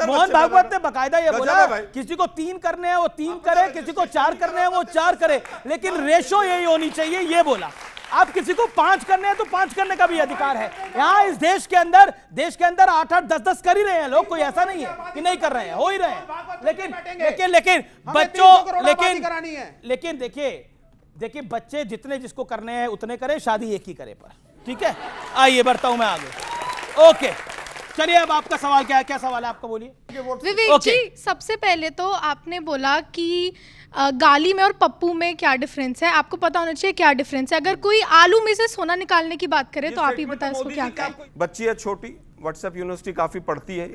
S1: मोहन भागवत ने बकायदा ये बोला किसी को 3 करने हैं वो 3 करे, किसी को 4 करने हैं वो 4 करे, लेकिन रेशो यही होनी चाहिए, ये बोला। आप किसी को 5 करने हैं तो 5 करने का भी अधिकार है। यहाँ इस देश के अंदर 8-8 10-10 कर ही रहे हैं लोग, कोई ऐसा नहीं है कि नहीं कर रहे हैं, हो ही रहे हैं। लेकिन बच्चों, लेकिन देखिए बच्चे जितने जिसको करने हैं उतने करें, शादी एक ही करे पर। ठीक है, आइए बढ़ता हूं मैं आगे। ओके, चलिए अब आपका सवाल क्या है? क्या सवाल है आपका, बोलिए।
S14: विवेक जी, सबसे पहले तो आपने बोला कि गाली में और पप्पू में क्या डिफरेंस है, आपको पता होना चाहिए क्या डिफरेंस है। अगर कोई आलू में से सोना निकालने की बात करे तो आप ही बताएं इसको क्या कहें।
S11: बच्ची है छोटी, व्हाट्सएप यूनिवर्सिटी काफी पढ़ती है।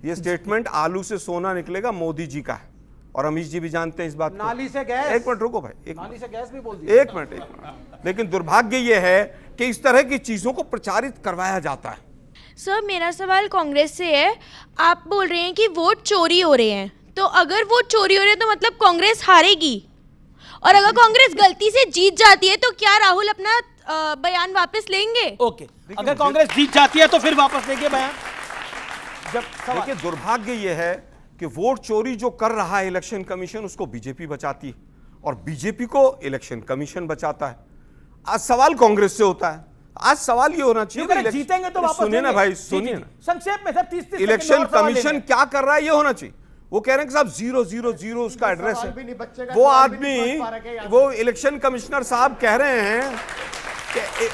S11: ये स्टेटमेंट आलू से सोना निकलेगा मोदी जी का है, और अमीश जी भी जानते हैं इस बात को।
S13: नाली से गैस।
S11: एक मिनट रुको भाई,
S13: नाली से गैस भी बोल दिया।
S11: एक मिनट। लेकिन दुर्भाग्य ये है कि इस तरह की चीजों को प्रचारित करवाया जाता है।
S15: सर, मेरा सवाल कांग्रेस से है। आप बोल रहे हैं कि वोट चोरी हो रहे हैं, तो अगर वोट चोरी हो रहे हैं तो मतलब कांग्रेस हारेगी, और अगर कांग्रेस गलती से जीत जाती है तो क्या राहुल अपना बयान वापस लेंगे?
S1: ओके, अगर कांग्रेस जीत जाती है तो फिर वापस लेंगे बयान।
S11: देखिए, दुर्भाग्य यह है कि वोट चोरी जो कर रहा है इलेक्शन कमीशन, उसको बीजेपी बचाती है, और बीजेपी को इलेक्शन कमीशन बचाता है। आज सवाल कांग्रेस से होता है। आज सवाल ये होना चाहिए,
S1: जीतेंगे तो वापस
S11: सुनिए ना भाई, सुनिए ना,
S1: संक्षेप में सर 30
S11: इलेक्शन कमीशन क्या कर रहा है ये होना चाहिए। वो कह रहे हैं कि साहब 000 उसका एड्रेस है। वो आदमी, वो इलेक्शन कमिश्नर साहब कह रहे हैं कि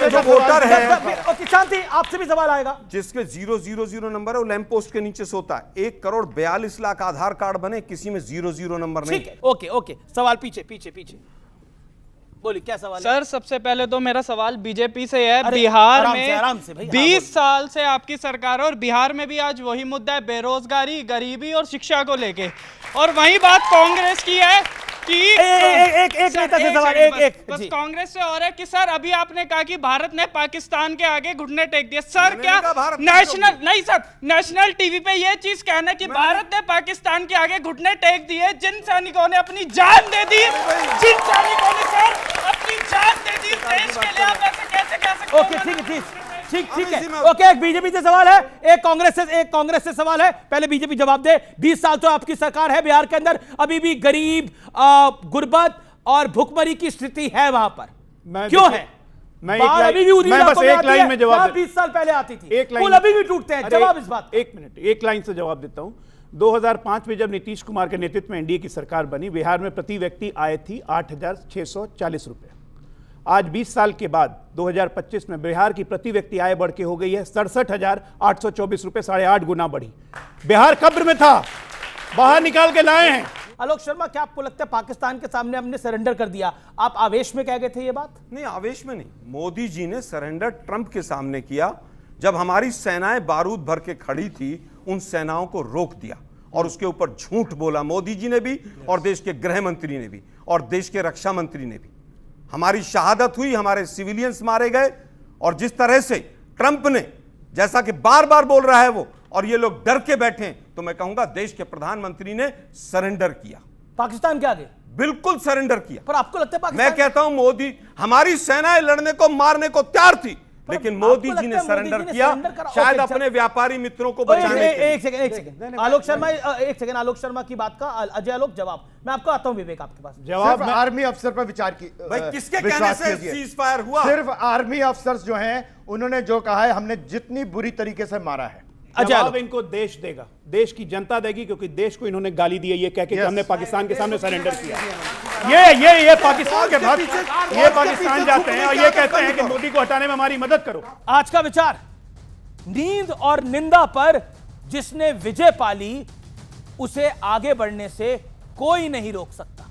S11: जो वोटर है,
S1: शांति, आपसे भी सवाल आएगा,
S11: जिसके 000 नंबर है वो लैंप पोस्ट के नीचे सोता है। 1,42,00,000 आधार कार्ड बने, किसी में 0 नंबर नहीं।
S1: ठीक है, ओके, सवाल पीछे बोलिए, क्या सवाल है?
S16: सर, सबसे पहले तो मेरा सवाल बीजेपी से है। बिहार में 20 साल से आपकी सरकार है, और बिहार में भी आज वही मुद्दा है, बेरोजगारी, गरीबी और शिक्षा को लेके। और वही बात कांग्रेस की है। कि
S1: एक नेता से सवाल, एक
S16: बस
S1: जी।
S16: कांग्रेस से और है कि सर अभी आपने कहा कि भारत ने पाकिस्तान के आगे घुटने टेक दिए। सर
S7: मैंने
S16: क्या
S7: कहा भारत
S16: नेशनल नहीं सर, नेशनल टीवी पे ये चीज कहना कि भारत ने पाकिस्तान के आगे घुटने टेक दिए, जिन सैनिकों ने अपनी जान दे दी, जिन सैनिकों ने सर अपनी जान दे दी देश के लिए, आप ऐसे कैसे कह सकते हो?
S1: ओके ठीक है ओके। एक बीजेपी से सवाल है, एक कांग्रेस से सवाल है। पहले बीजेपी जवाब दे। 20 साल तो आपकी सरकार है बिहार के अंदर, अभी भी गरीब, गुर्बत और भुखमरी की स्थिति है वहां पर, क्यों है? अभी भी
S10: मैं बस एक लाइन में जवाब
S1: 20 साल पहले आती थी,
S10: एक लाइन
S1: पुल अभी भी टूटते हैं। जवाब इस बात।
S10: एक मिनट, एक लाइन से जवाब देता हूं। 2005 में जब नीतीश कुमार के नेतृत्व में एनडीए की सरकार बनी, बिहार में प्रति व्यक्ति आय थी 8,640 रुपए। आज 20 साल के बाद 2025 में बिहार की प्रति व्यक्ति आय बढ़ के हो गई है 67,824 रुपए, 8.5 गुना बढ़ी। बिहार कब्र में था, बाहर निकाल के लाए हैं।
S1: आलोक शर्मा, क्या आपको लगता है पाकिस्तान के सामने हमने सरेंडर कर दिया? आप आवेश में कह गए थे ये बात?
S11: नहीं, आवेश में नहीं। मोदी जी ने सरेंडर ट्रंप के सामने किया। जब हमारी सेनाएं बारूद भर के खड़ी थी, उन सेनाओं को रोक दिया और उसके ऊपर झूठ बोला मोदी जी ने भी, और देश के गृह मंत्री ने भी, और देश के रक्षा मंत्री ने भी। हमारी शहादत हुई, हमारे सिविलियंस मारे गए, और जिस तरह से ट्रंप ने, जैसा कि बार बार बोल रहा है वो, और ये लोग डर के बैठे हैं, तो मैं कहूंगा देश के प्रधानमंत्री ने सरेंडर किया
S1: पाकिस्तान के आगे,
S11: बिल्कुल सरेंडर किया।
S1: पर आपको लगता है पाकिस्तान,
S11: मैं कहता हूं मोदी, हमारी सेनाएं लड़ने को, मारने को तैयार थी, लेकिन मोदी जी ने सरेंडर किया, शायद अपने व्यापारी मित्रों को बचाने के लिए।
S1: एक सेकंड आलोक शर्मा, एक सेकंड आलोक शर्मा की बात का अजय आलोक जवाब। मैं आपको आता हूं विवेक आपके पास।
S9: जवाब आर्मी अफसर पर विचार की,
S11: भाई किसके कहने से सीज फायर हुआ?
S9: सिर्फ आर्मी अफसर्स जो हैं उन्होंने जो कहा है, हमने जितनी बुरी तरीके से मारा है।
S10: जवाब इनको देश देगा, देश की जनता देगी, क्योंकि देश को इन्होंने गाली दी है ये कह के कि हमने पाकिस्तान के सामने सरेंडर किया। ये पाकिस्तान के भक्त, ये पाकिस्तान जाते हैं और ये कहते हैं कि मोदी को हटाने में हमारी मदद करो।
S1: आज का विचार, नींद और निंदा पर जिसने विजय पाली, उसे आगे बढ़ने से कोई नहीं रोक सकता।